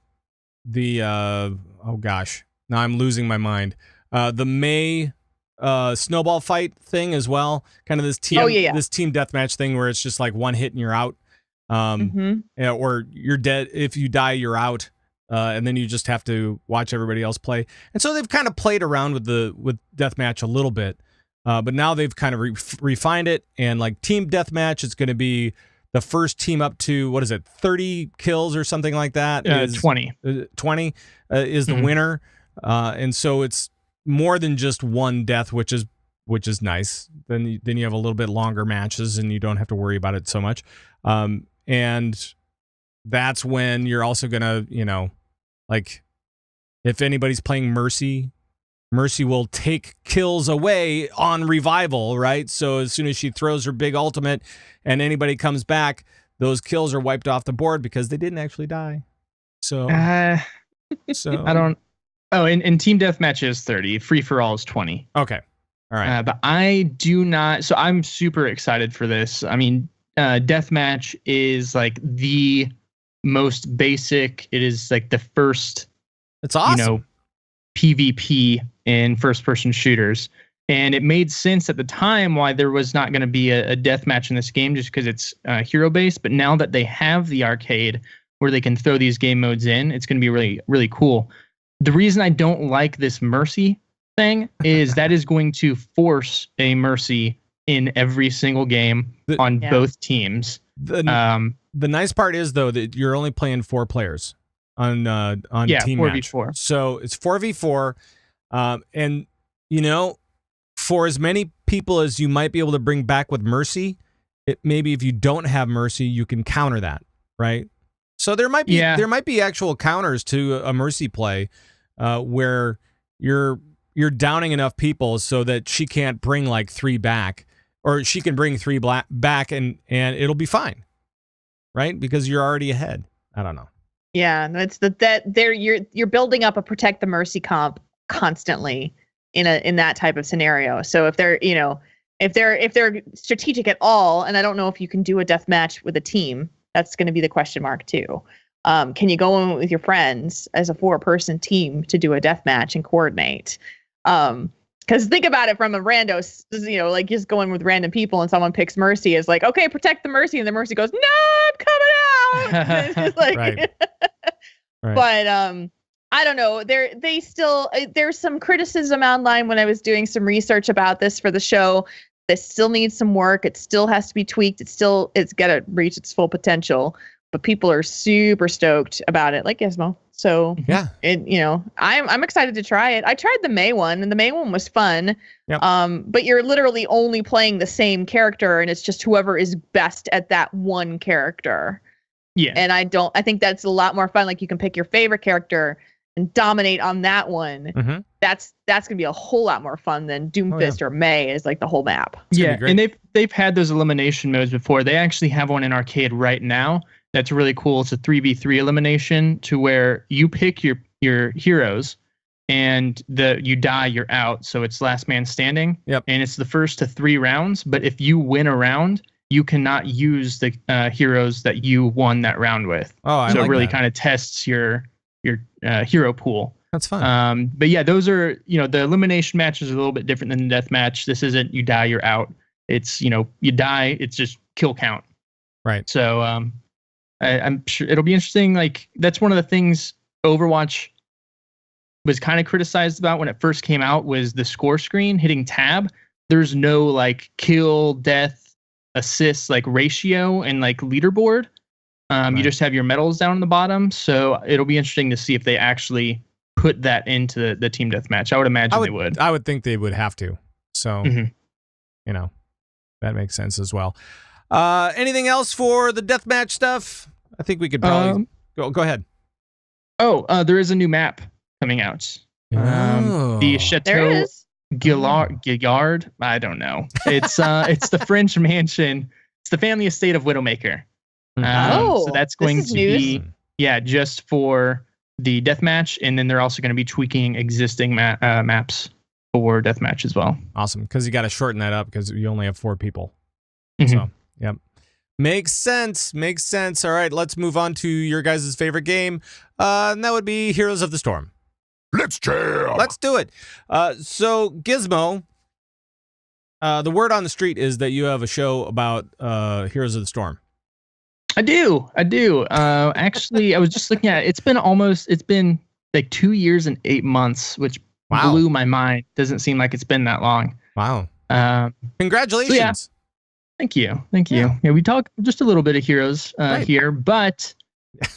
oh gosh, now I'm losing my mind. The May snowball fight thing as well. Kind of this team this team deathmatch thing where it's just like one hit and you're out. Or you're dead. If you die, you're out. And then you just have to watch everybody else play. And so they've kind of played around with deathmatch a little bit, but now they've kind of refined it. And like team deathmatch, it's going to be the first team up to 30 kills or something like that. 20. 20 is the winner, and so it's more than just one death, which is nice. Then you have a little bit longer matches, and you don't have to worry about it so much. And that's when you're also gonna, like, if anybody's playing Mercy will take kills away on revival, right? So as soon as she throws her big ultimate and anybody comes back, those kills are wiped off the board because they didn't actually die. So, I don't. Oh, in team deathmatch is 30. Free for all is 20. Okay, all right. But I do not. So I'm super excited for this. I mean, deathmatch is like the most basic. It is like the first. It's awesome. PvP in first-person shooters, and it made sense at the time why there was not going to be a deathmatch in this game, just because it's hero-based. But now that they have the arcade where they can throw these game modes in, it's going to be really, really cool. The reason I don't like this Mercy thing is that is going to force a Mercy in every single game on both teams. The nice part is, though, that you're only playing 4 players on team 4v4. Match. So it's 4v4, and for as many people as you might be able to bring back with Mercy, maybe if you don't have Mercy, you can counter that, right? So there might be actual counters to a Mercy play, where you're downing enough people so that she can't bring like 3 back, or she can bring 3 back and it'll be fine, right? Because you're already ahead. I don't know. Yeah, it's you're building up a protect the Mercy comp constantly in that type of scenario. So if they're strategic at all, and I don't know if you can do a death match with a team, that's going to be the question mark too. Can you go in with your friends as a 4-person team to do a death match and coordinate? Because think about it from a rando, like just going with random people and someone picks Mercy is like, okay, protect the Mercy, and the Mercy goes, no, I'm coming out. It's just like, right. But I don't know. There's some criticism online when I was doing some research about this for the show. This still needs some work. It still has to be tweaked. It's got to reach its full potential. But people are super stoked about it, like Gizmo. So yeah, I'm excited to try it. I tried the May one, and the May one was fun. Yep. But you're literally only playing the same character, and it's just whoever is best at that one character. Yeah. And I think that's a lot more fun. Like you can pick your favorite character and dominate on that one. Mm-hmm. That's gonna be a whole lot more fun than Doomfist or May is like the whole map. Yeah, and they've had those elimination modes before. They actually have one in arcade right now. That's really cool. It's a 3v3 elimination to where you pick your heroes, and you die, you're out. So it's last man standing. Yep. And it's the first to 3 rounds. But if you win a round, you cannot use the heroes that you won that round with. Oh, so it really kind of tests your hero pool. That's fun. But yeah, those are the elimination match is a little bit different than the death match. This isn't you die, you're out. It's you die. It's just kill count. Right. So I'm sure it'll be interesting. Like that's one of the things Overwatch was kind of criticized about when it first came out was the score screen hitting tab. There's no like kill, death, assist like ratio and like leaderboard. You just have your medals down on the bottom. So it'll be interesting to see if they actually put that into the team deathmatch. I would imagine they would. I would think they would have to. So that makes sense as well. Anything else for the deathmatch stuff? I think we could probably go ahead. There is a new map coming out. The Chateau. There is. Gillard. I don't know. It's the French mansion. It's the family estate of Widowmaker. So that's going to be just for the deathmatch, and then they're also going to be tweaking existing maps for deathmatch as well. Awesome, because you got to shorten that up because you only have 4 people. Mm-hmm. So, yep. Makes sense. All right, let's move on to your guys' favorite game, and that would be Heroes of the Storm. Let's jam. Let's do it. So, Gizmo, the word on the street is that you have a show about Heroes of the Storm. I do. Actually, I was just looking at it. It's been like 2 years and 8 months, which blew my mind. Doesn't seem like it's been that long. Wow. Congratulations. So yeah. Thank you. Yeah, we talked just a little bit of Heroes here, but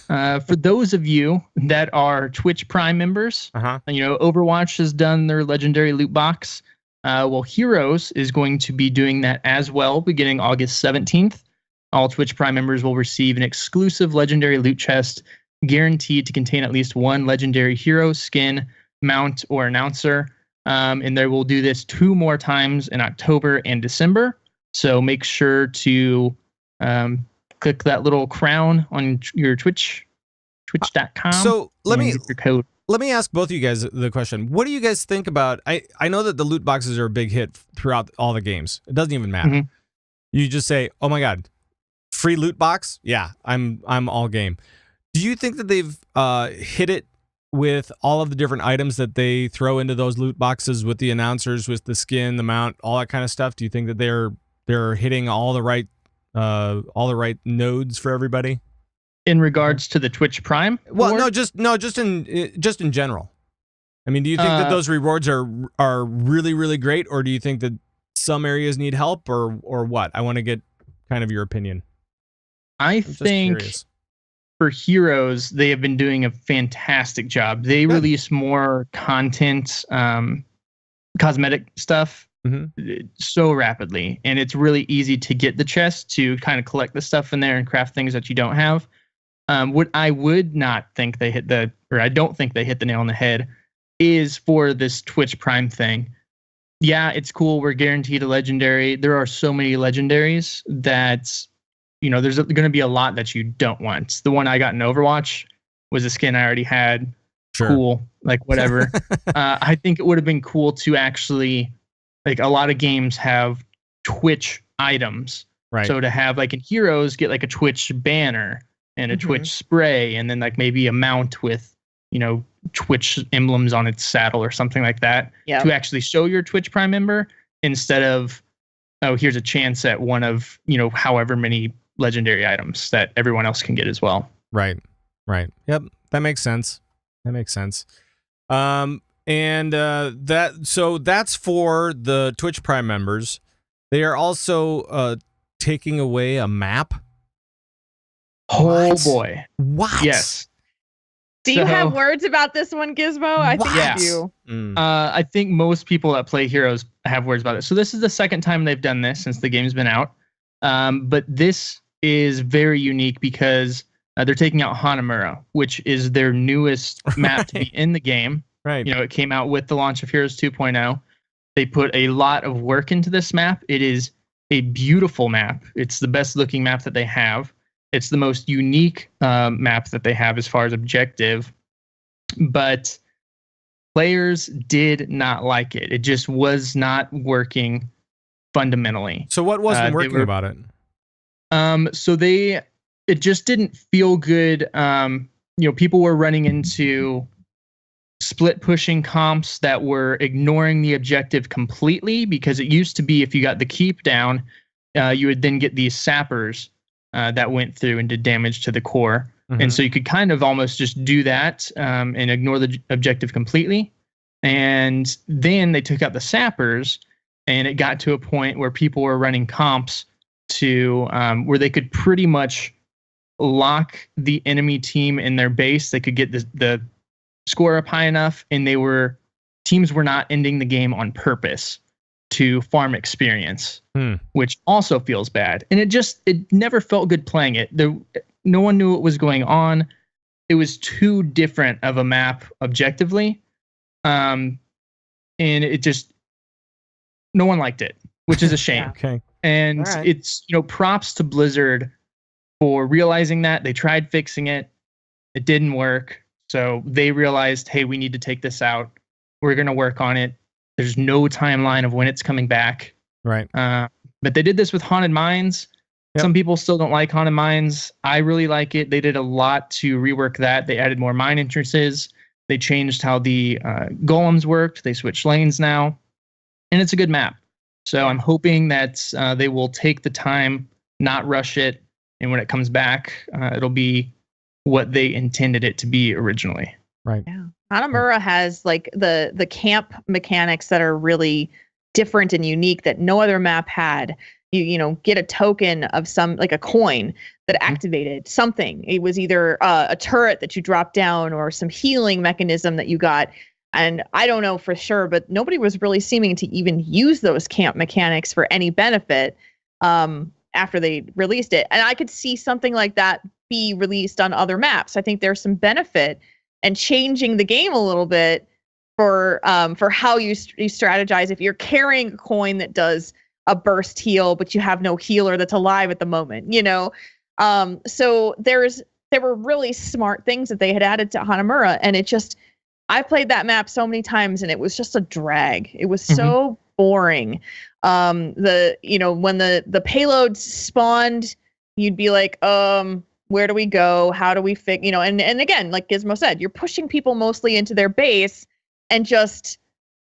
for those of you that are Twitch Prime members, Overwatch has done their legendary loot box. Well, Heroes is going to be doing that as well, beginning August 17th. All Twitch Prime members will receive an exclusive legendary loot chest guaranteed to contain at least one legendary hero, skin, mount, or announcer. And they will do this 2 more times in October and December. So make sure to click that little crown on your twitch.com. So let me your code. Let me ask both of you guys the question. What do you guys think about? I know that the loot boxes are a big hit throughout all the games. It doesn't even matter. Mm-hmm. You just say, "Oh my god, free loot box? Yeah, I'm all game." Do you think that they've hit it with all of the different items that they throw into those loot boxes, with the announcers, with the skin, the mount, all that kind of stuff? Do you think that they're hitting all the right nodes for everybody? In regards to the Twitch Prime? Well, just in general. I mean, do you think that those rewards are really, really great, or do you think that some areas need help, or what? I want to get kind of your opinion. I think for Heroes, they have been doing a fantastic job. They release more content, cosmetic stuff so rapidly, and it's really easy to get the chest to kind of collect the stuff in there and craft things that you don't have. What I would not think they hit I don't think they hit the nail on the head is for this Twitch Prime thing. Yeah, it's cool. We're guaranteed a legendary. There are so many legendaries that, there's going to be a lot that you don't want. The one I got in Overwatch was a skin I already had. Sure. Cool. Like, whatever. I think it would have been cool to actually, like, a lot of games have Twitch items. Right. So to have, like, in Heroes, get like a Twitch banner and a Twitch spray, and then like maybe a mount with, Twitch emblems on its saddle or something like that, to actually show your Twitch Prime member, instead of, oh, here's a chance at one of, however many legendary items that everyone else can get as well. Right. Yep. That makes sense. So that's for the Twitch Prime members. They are also taking away a map. Oh boy. What? Yes. Do you have words about this one, Gizmo? I think you do. I think most people that play Heroes have words about it. So this is the second time they've done this since the game's been out. But this is very unique because they're taking out Hanamura, which is their newest map to be in the game. Right. It came out with the launch of Heroes 2.0. They put a lot of work into this map. It is a beautiful map. It's the best looking map that they have. It's the most unique map that they have as far as objective, but players did not like it. It just was not working fundamentally. So what wasn't working about it? It just didn't feel good. People were running into split pushing comps that were ignoring the objective completely, because it used to be if you got the keep down, you would then get these sappers that went through and did damage to the core. And so you could kind of almost just do that and ignore the objective completely. And then they took out the sappers, and it got to a point where people were running comps to where they could pretty much lock the enemy team in their base. They could get the score up high enough, and teams were not ending the game on purpose to farm experience, which also feels bad. And it never felt good playing it. No one knew what was going on. It was too different of a map objectively. And it no one liked it, which is a shame. Okay. And All right. it's, props to Blizzard for realizing that. They tried fixing it. It didn't work. So they realized, hey, we need to take this out. We're going to work on it. There's no timeline of when it's coming back. Right. But they did this with Haunted Mines. Yep. Some people still don't like Haunted Mines. I really like it. They did a lot to rework that. They added more mine entrances. They changed how the golems worked. They switched lanes now. And it's a good map. So I'm hoping that they will take the time, not rush it. And when it comes back, it'll be what they intended it to be originally. Right. Yeah. Hanamura has like the camp mechanics that are really different and unique that no other map had. You get a token of some, like a coin that activated something. It was either a turret that you dropped down or some healing mechanism that you got. And I don't know for sure, but nobody was really seeming to even use those camp mechanics for any benefit after they released it. And I could see something like that be released on other maps. I think there's some benefit and changing the game a little bit for how you strategize. If you're carrying a coin that does a burst heal, but you have no healer that's alive at the moment, so there were really smart things that they had added to Hanamura, and I played that map so many times, and it was just a drag. It was so boring. When the payloads spawned, you'd be like, where do we go? How do we fix? And again, like Gizmo said, you're pushing people mostly into their base and just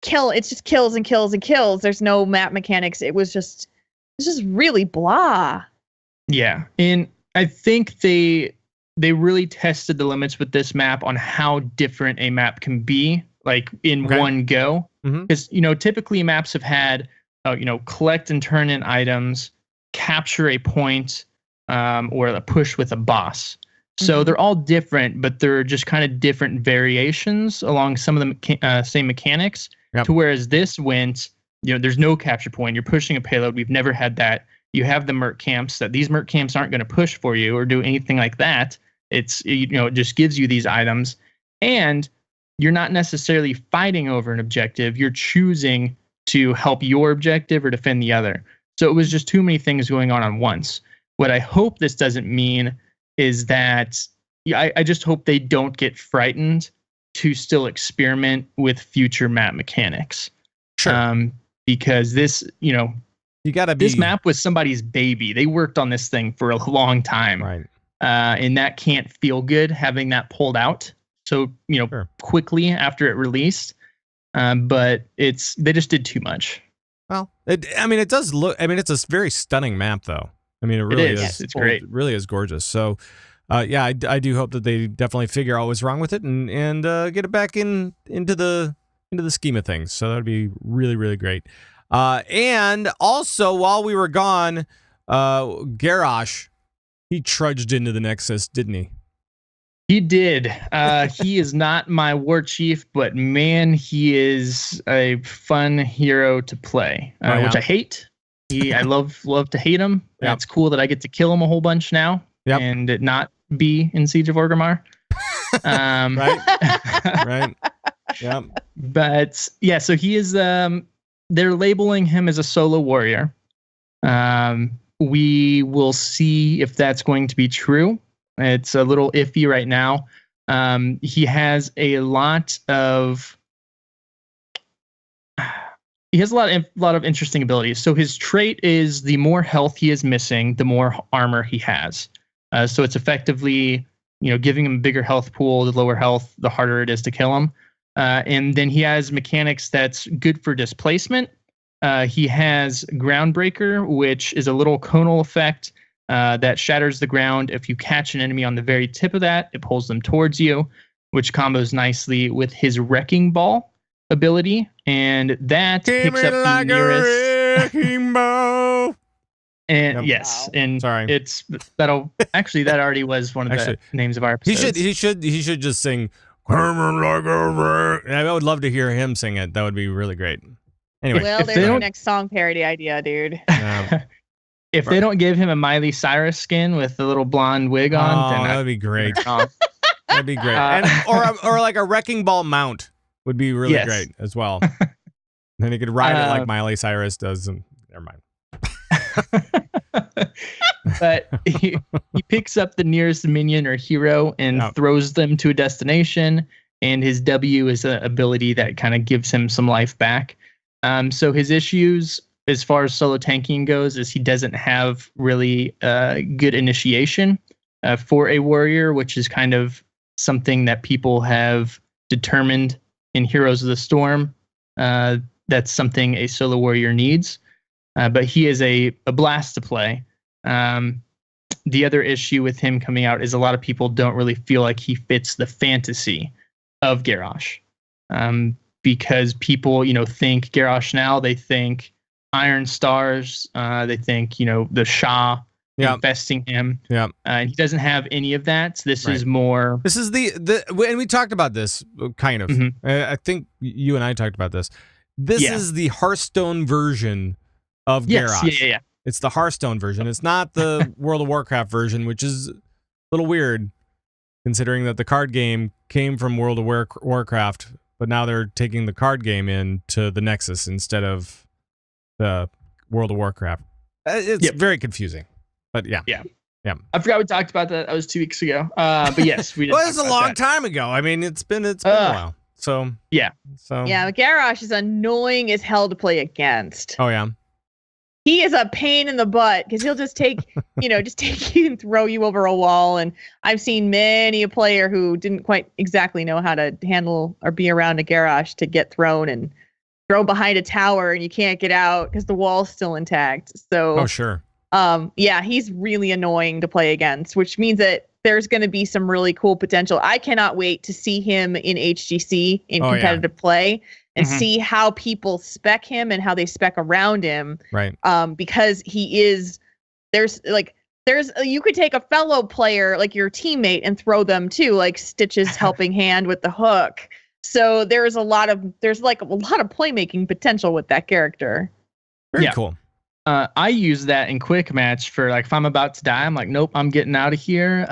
kill. It's just kills and kills and kills. There's no map mechanics. It's just really blah. Yeah, and I think they really tested the limits with this map on how different a map can be, like in one go. Because typically maps have had collect and turn in items, capture a point, or a push with a boss. So they're all different, but they're just kind of different variations along some of the same mechanics. Yep. To whereas this went, there's no capture point. You're pushing a payload. We've never had that. You have the merc camps that these merc camps aren't going to push for you or do anything like that. It's, it just gives you these items, and you're not necessarily fighting over an objective. You're choosing to help your objective or defend the other. So it was just too many things going on once. What I hope this doesn't mean is that I just hope they don't get frightened to still experiment with future map mechanics. Sure. Because this, you gotta be. This map was somebody's baby. They worked on this thing for a long time. Right. And that can't feel good having that pulled out so quickly after it released. But they just did too much. Well, it does look. It's a very stunning map, though. It really is. It's great. It really is gorgeous. So, I do hope that they definitely figure out what's wrong with it and get it back into the scheme of things. So that would be really, really great. And also, while we were gone, Garrosh, he trudged into the Nexus, didn't he? He did. He is not my war chief, but man, he is a fun hero to play, which I hate. I love to hate him. Yep. It's cool that I get to kill him a whole bunch now and it not be in Siege of Orgrimmar. Right. Yeah. But yeah, so he is. They're labeling him as a solo warrior. We will see if that's going to be true. It's a little iffy right now. He has a lot of interesting abilities. So his trait is the more health he is missing, the more armor he has. So it's effectively, giving him a bigger health pool. The lower health, the harder it is to kill him. And then he has mechanics that's good for displacement. He has Groundbreaker, which is a little conal effect that shatters the ground. If you catch an enemy on the very tip of that, it pulls them towards you, which combos nicely with his Wrecking Ball ability. And that picks up the nearest... Wrecking Ball! And yes, and sorry, that already was one of the names of our episodes. He should just sing I would love to hear him sing it. That would be really great. Anyway, well, there's your next song parody idea, dude. If they don't give him a Miley Cyrus skin with the little blonde wig on, then that'd be great. That'd be great. Or like a Wrecking Ball mount would be really great as well. Then he could ride it like Miley Cyrus does. And never mind. But he picks up the nearest minion or hero and throws them to a destination. And his W is an ability that kind of gives him some life back. So his issues, as far as solo tanking goes, is he doesn't have really good initiation for a warrior, which is kind of something that people have determined in Heroes of the Storm. That's something a solo warrior needs. But he is a blast to play. The other issue with him coming out is a lot of people don't really feel like he fits the fantasy of Garrosh. Because people, think Garrosh now, they think Iron Stars, they think, the Shah investing him. Yeah. And he doesn't have any of that. So this is more. This is and we talked about this kind of. Mm-hmm. I think you and I talked about this. This is the Hearthstone version of Garrosh. Yeah. It's the Hearthstone version. It's not the World of Warcraft version, which is a little weird, considering that the card game came from World of Warcraft, but now they're taking the card game into the Nexus instead of the World of Warcraft. It's very confusing, but yeah. I forgot we talked about that. That was 2 weeks ago. But yes, we did. Well, it was a long time ago. I mean, it's been a while. So yeah, Garrosh is annoying as hell to play against. Oh yeah. He is a pain in the butt because he'll just take, just take you and throw you over a wall. And I've seen many a player who didn't quite exactly know how to handle or be around a Garrosh to get thrown and throw behind a tower and you can't get out because the wall's still intact. So, oh sure. He's really annoying to play against, which means that there's going to be some really cool potential. I cannot wait to see him in HGC in competitive play. And see how people spec him and how they spec around him. Right. Because you could take a fellow player, like your teammate, and throw them too, like Stitch's helping hand with the hook. So there's a lot of playmaking potential with that character. Very cool. I use that in quick match for if I'm about to die, I'm like, nope, I'm getting out of here.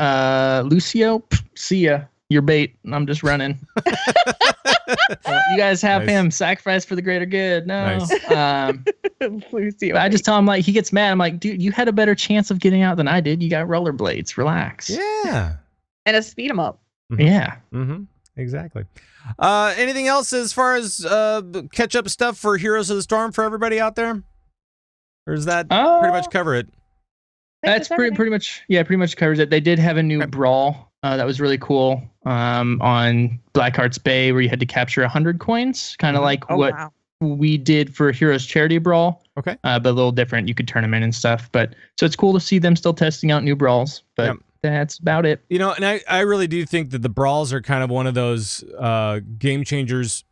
Lucio, see ya. You're bait. I'm just running. You guys have him sacrifice for the greater good. No. Lucio, I just tell him he gets mad. I'm like, dude, you had a better chance of getting out than I did. You got rollerblades. Relax. Yeah. And a speed 'em up. Mm-hmm. Yeah. Mm-hmm. Exactly. Anything else as far as catch up stuff for Heroes of the Storm for everybody out there? Or does that pretty much cover it? That's pretty much covers it. They did have a new brawl that was really cool on Blackheart's Bay, where you had to capture 100 coins, kind of like what we did for Heroes Charity Brawl. Okay, but a little different. You could turn them in and stuff. But so it's cool to see them still testing out new brawls. But that's about it. And I really do think that the brawls are kind of one of those game changers.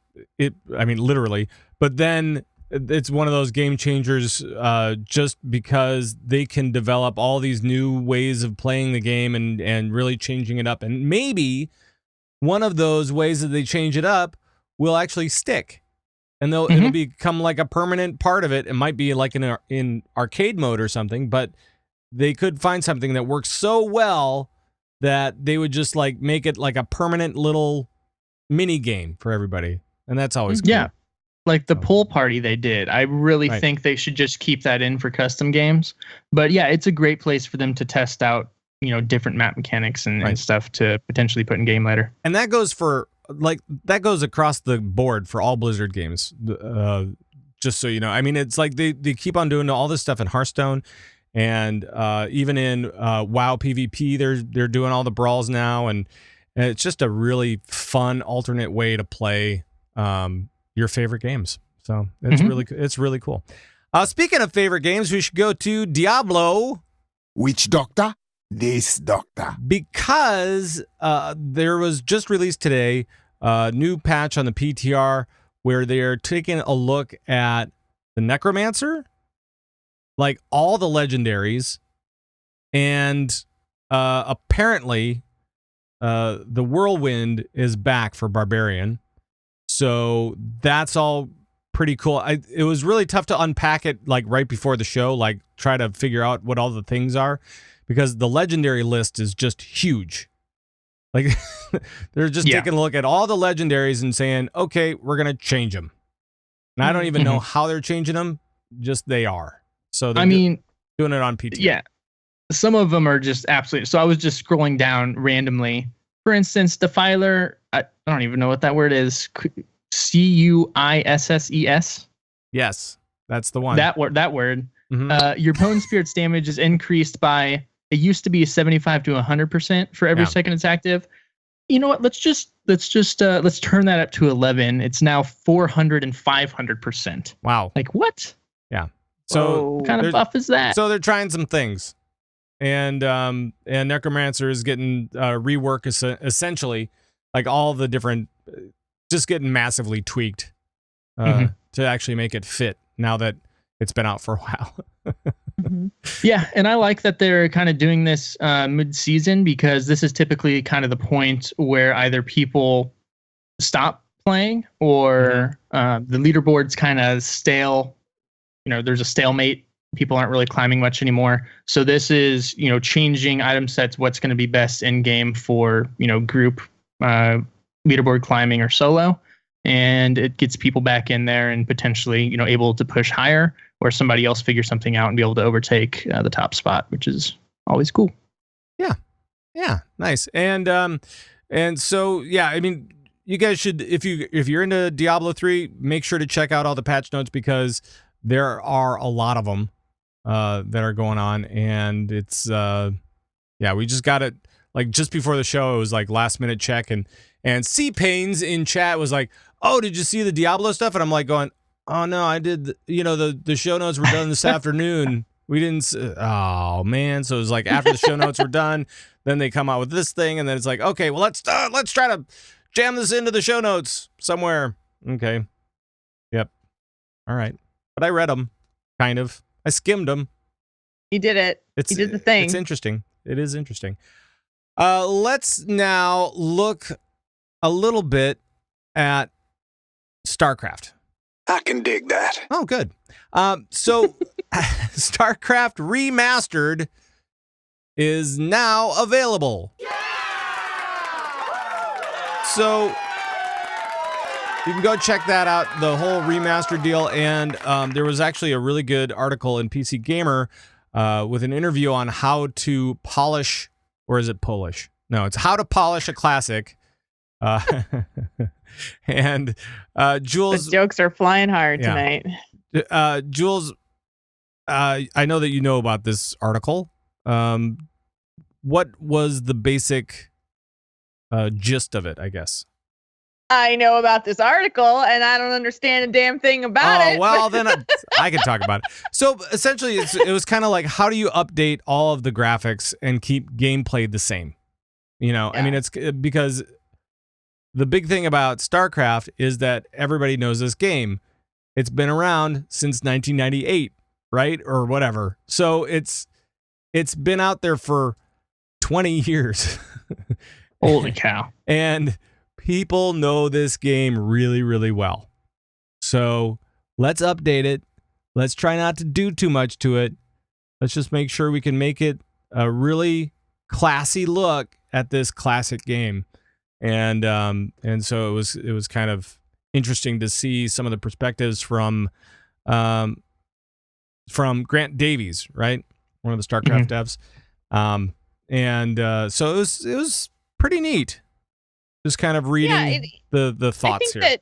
Literally, but then. It's one of those game changers just because they can develop all these new ways of playing the game and really changing it up. And maybe one of those ways that they change it up will actually stick. And it'll become like a permanent part of it. It might be like in arcade mode or something, but they could find something that works so well that they would just make it like a permanent little mini game for everybody. And that's always cool. Yeah. Like the pool party they did. I really think they should just keep that in for custom games. But yeah, it's a great place for them to test out, different map mechanics and stuff to potentially put in game later. And that goes that goes across the board for all Blizzard games. Just so you know. I mean, it's like they keep on doing all this stuff in Hearthstone and even in WoW PvP, they're doing all the brawls now, and it's just a really fun alternate way to play your favorite games. So it's really cool. Speaking of favorite games, we should go to Diablo. Which doctor? This doctor. Because there was just released today a new patch on the PTR where they're taking a look at the Necromancer, like all the legendaries, and apparently the Whirlwind is back for Barbarian. So that's all pretty cool. It was really tough to unpack it right before the show, try to figure out what all the things are, because the legendary list is just huge. They're just taking a look at all the legendaries and saying, okay, we're going to change them. And I don't even know how they're changing them. Just they are. So they're doing it on PT. Yeah. Some of them are just absolutely. So I was just scrolling down randomly. For instance, Defiler, I don't even know what that word is. Cuisses. Yes, that's the one. That word. Mm-hmm. Your opponent's spirit's damage is increased by, it used to be 75 to 100% for every second it's active. You know what? Let's turn that up to 11. It's now 400 and 500%. Wow. Like what? Yeah. So what kind of buff is that? So they're trying some things, and Necromancer is getting rework essentially, like all the different, just getting massively tweaked to actually make it fit now that it's been out for a while. Yeah, and I like that they're kind of doing this mid-season, because this is typically kind of the point where either people stop playing or the leaderboard's kind of stale. You know, there's a stalemate. People aren't really climbing much anymore. So this is, changing item sets, what's going to be best in game for, group leaderboard climbing or solo. And it gets people back in there and potentially, able to push higher, or somebody else figure something out and be able to overtake the top spot, which is always cool. Yeah, nice. And so I mean, you guys should, if you're into Diablo 3, make sure to check out all the patch notes, because there are a lot of them that are going on, and it's we just got it like just before the show. It was like last minute check, and C Pains in chat was like, "Oh, did you see the Diablo stuff?" And I'm like going, "Oh no, I did. The show notes were done this afternoon. We didn't. Oh man." So it was like after the show notes were done, then they come out with this thing, and then it's like, okay, well let's try to jam this into the show notes somewhere. Okay. Yep. All right. But I read them, kind of. I skimmed them. You did it. You did the thing. It's interesting. It is interesting. Let's now look a little bit at StarCraft. I can dig that. Oh, good. So StarCraft Remastered is now available. Yeah! So you can go check that out, the whole remastered deal. And there was actually a really good article in PC Gamer with an interview on how to polish, or is it Polish? No, it's how to polish a classic. And Jules, the jokes are flying hard tonight. Jules, I know that you know about this article. What was the basic gist of it, I guess? I know about this article, and I don't understand a damn thing about it. Oh, well, then I can talk about it. So essentially, it was kind of like, how do you update all of the graphics and keep gameplay the same? I mean, it's because the big thing about StarCraft is that everybody knows this game. It's been around since 1998, right? Or whatever. So it's been out there for 20 years. Holy cow. And people know this game really, really well. So let's update it. Let's try not to do too much to it. Let's just make sure we can make it a really classy look at this classic game. And so it was kind of interesting to see some of the perspectives from Grant Davies, right? One of the StarCraft devs. So it was pretty neat. Just kind of reading the thoughts here. That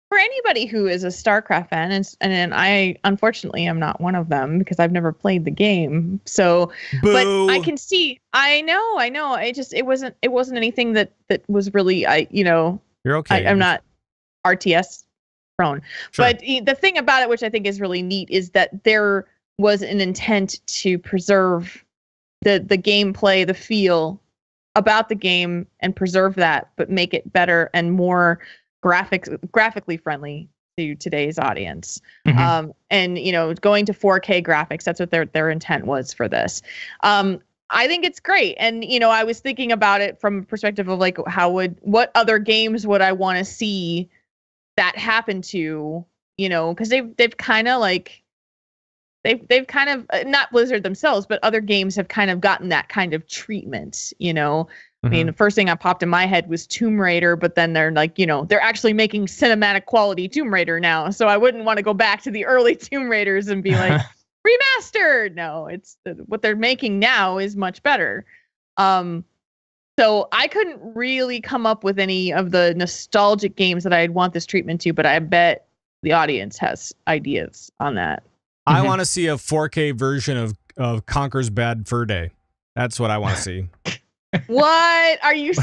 for anybody who is a StarCraft fan, and I unfortunately am not one of them because I've never played the game. So, Boo. But I can see. I know. It wasn't anything that was really. You're okay. I'm not RTS prone. Sure. But the thing about it, which I think is really neat, is that there was an intent to preserve the gameplay, the feel about the game, and preserve that, but make it better and more graphically friendly to today's audience. And going to 4K graphics, that's what their intent was for this. I think it's great. And I was thinking about it from a perspective of like, what other games would I want to see that happen to, because they've kind of like they've kind of not Blizzard themselves, but other games have kind of gotten that kind of treatment, I mean, the first thing that popped in my head was Tomb Raider, but then they're like, they're actually making cinematic quality Tomb Raider now. So I wouldn't want to go back to the early Tomb Raiders and be like, remastered. No, it's what they're making now is much better. So I couldn't really come up with any of the nostalgic games that I'd want this treatment to, but I bet the audience has ideas on that. I want to see a 4K version of Conker's Bad Fur Day. That's what I want to see. What are you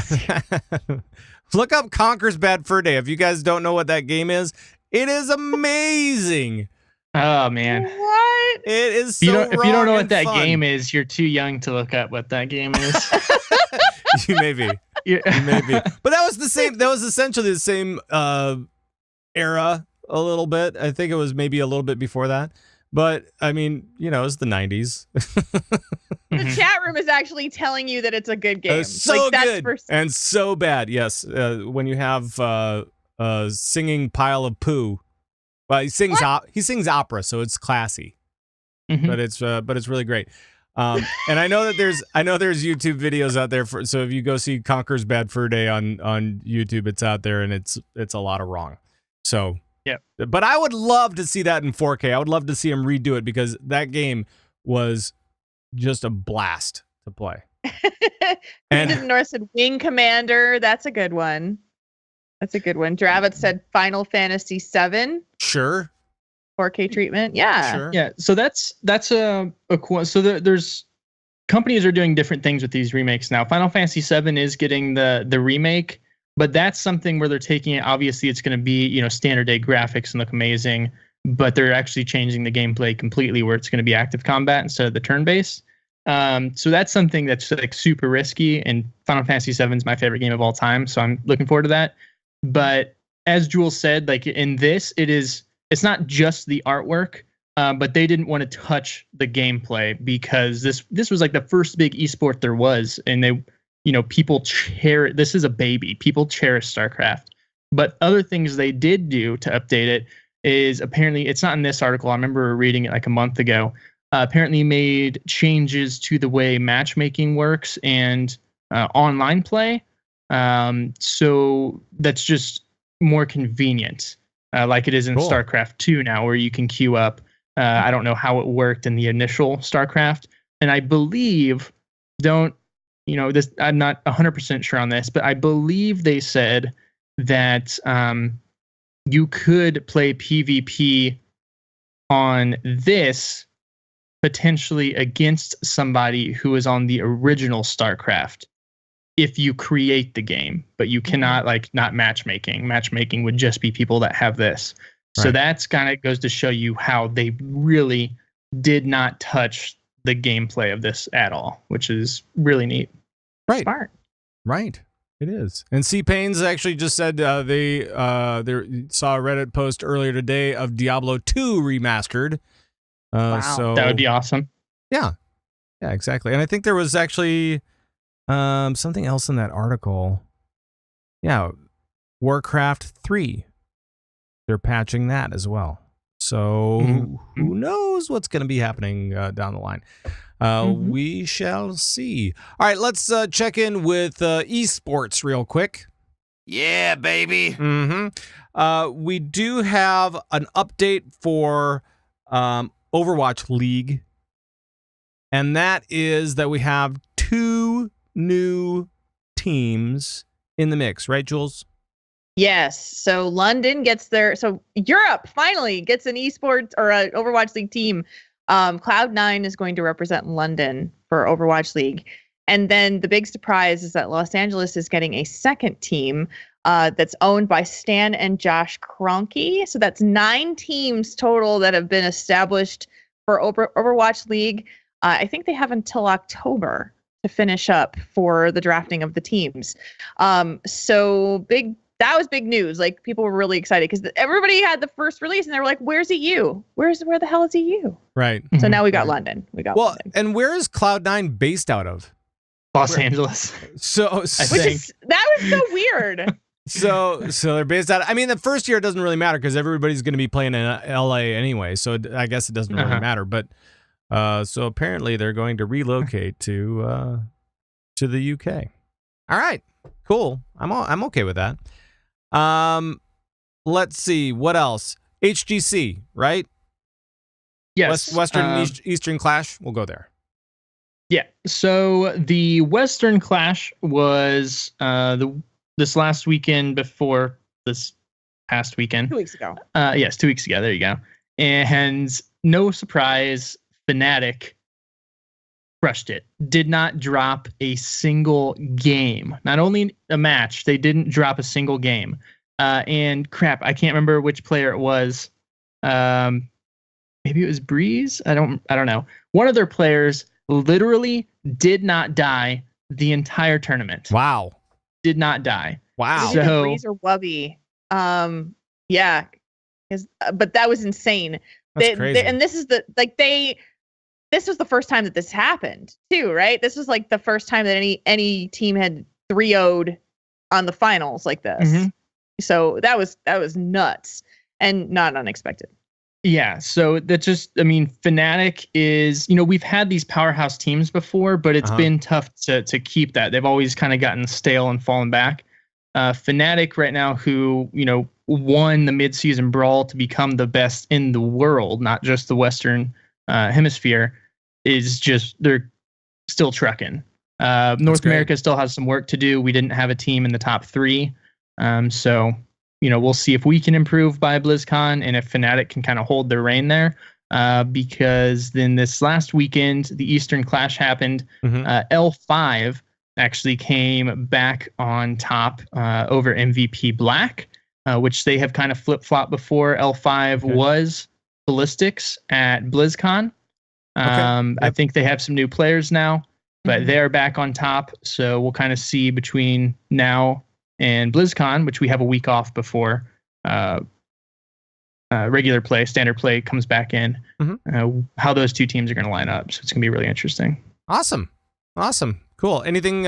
Look up Conker's Bad Fur Day. If you guys don't know what that game is, it is amazing. Oh man. What? It is so If you don't know what that fun. game is, you're too young to look up what that game is. You may be. Yeah. You may be. But that was the same. That was essentially the same era a little bit. I think it was maybe a little bit before that. But I mean, it was the 90s. The chat room is actually telling you that it's a good game. So good and so bad. Yes, when you have a singing pile of poo. Well, he sings opera, so it's classy. But it's really great. And I know that there's YouTube videos out there so if you go see Conker's Bad Fur Day on YouTube, it's out there and it's a lot of wrong. So yeah. But I would love to see that in 4K. I would love to see him redo it because that game was just a blast to play. And North said Wing Commander. That's a good one. Dravit said Final Fantasy VII. Sure. 4K treatment. Yeah. Sure. Yeah. So that's a so there's companies are doing different things with these remakes now. Final Fantasy VII is getting the remake, but that's something where they're taking it. Obviously, it's going to be standard day graphics and look amazing, but they're actually changing the gameplay completely, where it's going to be active combat instead of the turn-based. So that's something that's like super risky. And Final Fantasy VII is my favorite game of all time, so I'm looking forward to that. But as Jules said, like in this, it's not just the artwork, but they didn't want to touch the gameplay because this was like the first big esport there was, and they, people cherish. This is a baby. People cherish StarCraft. But other things they did do to update it is apparently it's not in this article. I remember reading it like a month ago. Apparently made changes to the way matchmaking works and online play. So that's just more convenient. Like it is in StarCraft 2 now, where you can queue up. I don't know how it worked in the initial StarCraft. And I believe, I'm not 100% sure on this, but I believe they said that you could play PvP on this potentially against somebody who is on the original StarCraft if you create the game, but you cannot not matchmaking. Matchmaking would just be people that have this. So that's kind of goes to show you how they really did not touch the gameplay of this at all, which is really neat. Right. Smart. Right. It is. And C-Pains actually just said they saw a Reddit post earlier today of Diablo 2 remastered. Wow. So That would be awesome. Yeah. Yeah, exactly. And I think there was actually something else in that article. Yeah. Warcraft 3. They're patching that as well. So who knows what's going to be happening down the line. We shall see. All right, let's check in with eSports real quick. Yeah, baby. We do have an update for Overwatch League. And that is that we have 2 new teams in the mix, right, Jules? Yes. So London gets so Europe finally gets an esports or an Overwatch League team. Cloud9 is going to represent London for Overwatch League. And then the big surprise is that Los Angeles is getting a second team that's owned by Stan and Josh Kroenke. So that's 9 teams total that have been established for Overwatch League. I think they have until October to finish up for the drafting of the teams. That was big news. Like, people were really excited because everybody had the first release and they were like, where's EU? Where the hell is EU? Right. So now we got London. London. And where is Cloud9 based out of? Los Angeles. So that was so weird. So they're based out. I mean, the first year it doesn't really matter because everybody's going to be playing in LA anyway. So I guess it doesn't really matter. But so apparently they're going to relocate to the UK. All right. Cool. I'm okay with that. Let's see. What else? HGC, right? Yes. Western and Eastern Clash. We'll go there. Yeah. So the Western Clash was this last weekend before this past weekend. 2 weeks ago. Yes, 2 weeks ago. There you go. And no surprise, Fnatic crushed it. Did not drop a single game. Not only a match, they didn't drop a single game. And crap, I can't remember which player it was. Maybe it was Breeze. I don't know. One of their players literally did not die the entire tournament. Wow. Did not die. Wow. So Breeze or Wubby. Yeah. But that was insane. That's crazy. And this is this was the first time that this happened too, right? This was like the first time that any team had 3-0'd on the finals like this. Mm-hmm. So that was nuts and not unexpected. Yeah, so that just, I mean, Fnatic is, we've had these powerhouse teams before, but it's been tough to keep that. They've always kind of gotten stale and fallen back. Fnatic right now, who, won the midseason brawl to become the best in the world, not just the Western hemisphere, is just, they're still trucking. North America still has some work to do. We didn't have a team in the top 3. So, we'll see if we can improve by BlizzCon and if Fnatic can kind of hold their reign there. Because then this last weekend, the Eastern Clash happened. L5 actually came back on top over MVP Black, which they have kind of flip-flopped before. L5 was Ballistics at BlizzCon. I think they have some new players now, but they're back on top. So we'll kind of see between now and BlizzCon, which we have a week off before regular play, standard play comes back in, how those two teams are going to line up. So it's going to be really interesting. Awesome. Cool. Anything,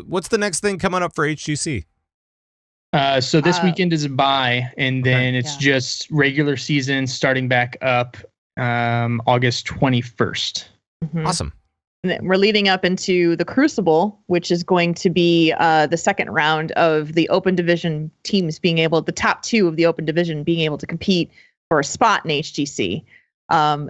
what's the next thing coming up for HGC? So this weekend is a bye, and then it's just regular season starting back up August 21st. Awesome. And we're leading up into the Crucible, which is going to be the second round of the Open Division teams being able, the top 2 of the Open Division being able to compete for a spot in HGC.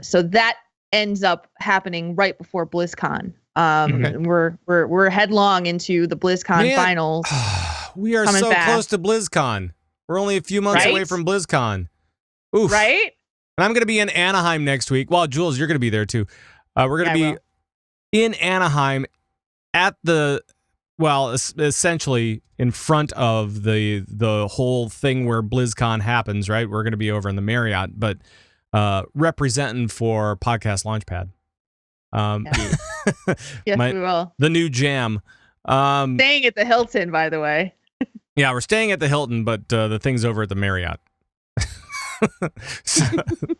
So that ends up happening right before BlizzCon. And we're headlong into the BlizzCon finals. We are so close to BlizzCon. We're only a few months away from BlizzCon. Oof. Right? And I'm going to be in Anaheim next week. Well, Jules, you're going to be there too. We're going to be in Anaheim at essentially in front of the whole thing where BlizzCon happens, right? We're going to be over in the Marriott, but representing for Podcast Launchpad. Yes, we will. The new jam. Staying at the Hilton, by the way. Yeah, we're staying at the Hilton, but the thing's over at the Marriott. So,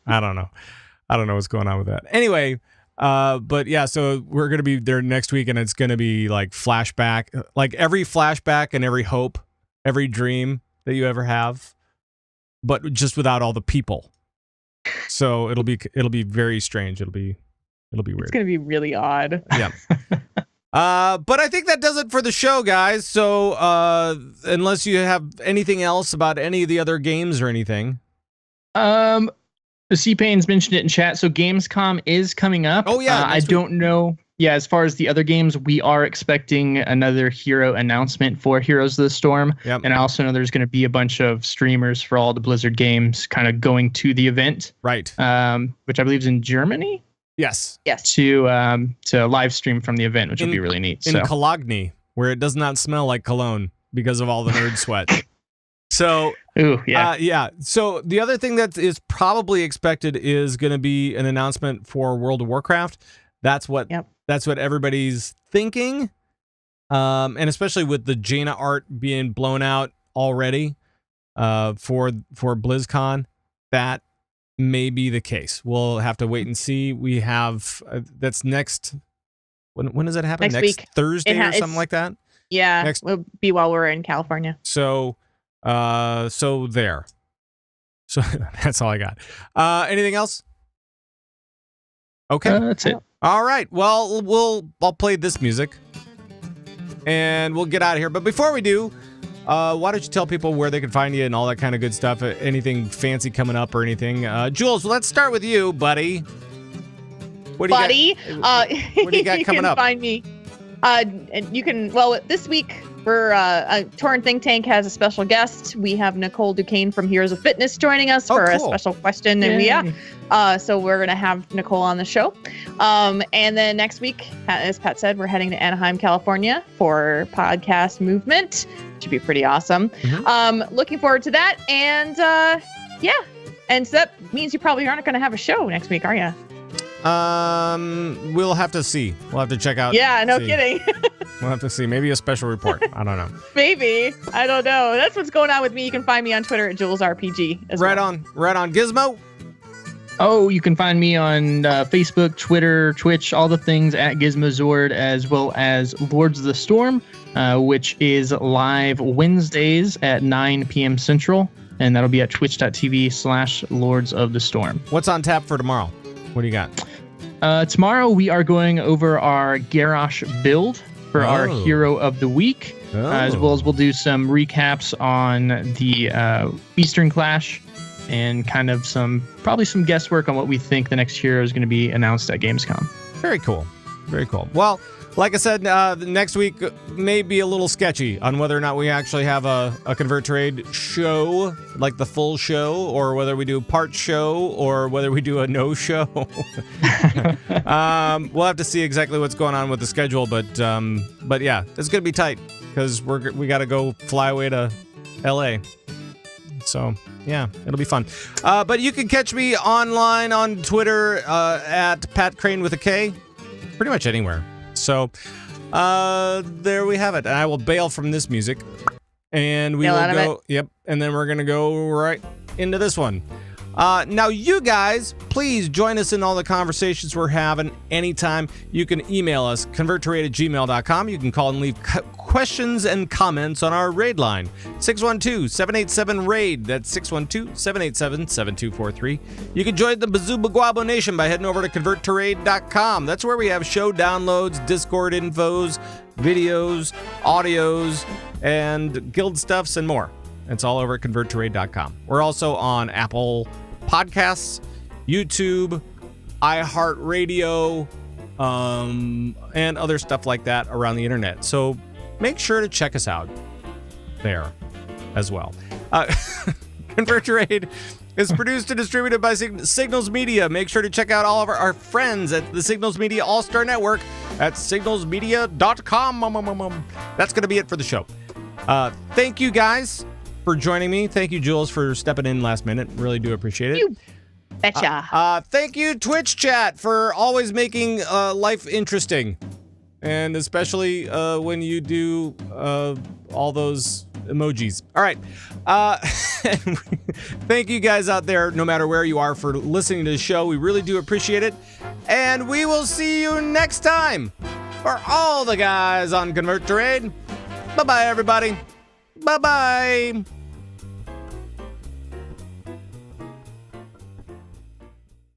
I don't know what's going on with that. Anyway, but yeah, so we're going to be there next week, and it's going to be like flashback, like every flashback and every hope, every dream that you ever have, but just without all the people. So it'll be very strange. It'll be weird. It's going to be really odd. Yeah. But I think that does it for the show, guys. So unless you have anything else about any of the other games or anything. C-Pain's mentioned it in chat. So Gamescom is coming up. Oh, yeah. I don't know. Yeah, as far as the other games, we are expecting another hero announcement for Heroes of the Storm. Yep. And I also know there's going to be a bunch of streamers for all the Blizzard games kind of going to the event. Right. Which I believe is in Germany. Yes. To live stream from the event, which will be really neat. In Cologne, where it does not smell like cologne because of all the nerd sweat. So, yeah. So the other thing that is probably expected is going to be an announcement for World of Warcraft. That's what everybody's thinking. And especially with the Jaina art being blown out already for BlizzCon, that may be the case. We'll have to wait and see. We have that's next. When does that happen? Next week. Thursday or something like that. Yeah, it'll be while we're in California. So there. So that's all I got. Anything else? Okay, that's it. All right. Well, I'll play this music. and we'll get out of here. But before we do, why don't you tell people where they can find you and all that kind of good stuff? Anything fancy coming up or anything? Jules, let's start with you, buddy. What do you got, what do you got coming up? You can find me. And you can, this week, Tauren Think Tank has a special guest. We have Nicole Duquesne from Heroes of Fitness joining us for a special question. Yay. And so we're going to have Nicole on the show. And then next week, as Pat said, we're heading to Anaheim, California for Podcast Movement. Should be pretty awesome. Mm-hmm. Looking forward to that. And and so that means you probably aren't going to have a show next week, are you? We'll have to see. We'll have to check out. Yeah, no kidding. We'll have to see. Maybe a special report. I don't know. Maybe. I don't know. That's what's going on with me. You can find me on Twitter at JulesRPG as right well. on. Gizmo? Oh, you can find me on Facebook, Twitter, Twitch, all the things at Gizmozord, as well as Lords of the Storm, which is live Wednesdays at 9 p.m. Central, and that'll be at twitch.tv/Lords of the Storm. What's on tap for tomorrow? What do you got? Tomorrow we are going over our Garrosh build for our Hero of the Week, as well as we'll do some recaps on the Eastern Clash and kind of probably some guesswork on what we think the next hero is going to be announced at Gamescom. Very cool. Very cool. Well, like I said, next week may be a little sketchy on whether or not we actually have a Convert Trade show, like the full show, or whether we do part show, or whether we do a no show. We'll have to see exactly what's going on with the schedule, but yeah, it's gonna be tight because we got to go fly away to LA. So yeah, it'll be fun. But you can catch me online on Twitter at Pat Crane with a K, pretty much anywhere. So there we have it. And I will bail from this music, and we will go. Yep, and then we're gonna go right into this one. Now, you guys, please join us in all the conversations we're having anytime. You can email us, converttoraid@gmail.com. You can call and leave questions and comments on our raid line, 612-787-RAID. That's 612-787-7243. You can join the Bazooba Guabo Nation by heading over to converttoraid.com. That's where we have show downloads, Discord infos, videos, audios, and guild stuffs and more. It's all over at converttoraid.com. We're also on Apple Podcasts, YouTube, iHeartRadio, and other stuff like that around the internet. So make sure to check us out there as well. Convert Your Aid is produced and distributed by Signals Media. Make sure to check out all of our friends at the Signals Media All-Star Network at signalsmedia.com. That's going to be it for the show. Thank you guys for joining me. Thank you, Jules, for stepping in last minute. Really do appreciate it. You betcha. Thank you, Twitch chat, for always making life interesting. And especially when you do all those emojis. All right. Thank you guys out there, no matter where you are, for listening to the show. We really do appreciate it. And we will see you next time for all the guys on Convert to Raid. Bye-bye, everybody. Bye-bye.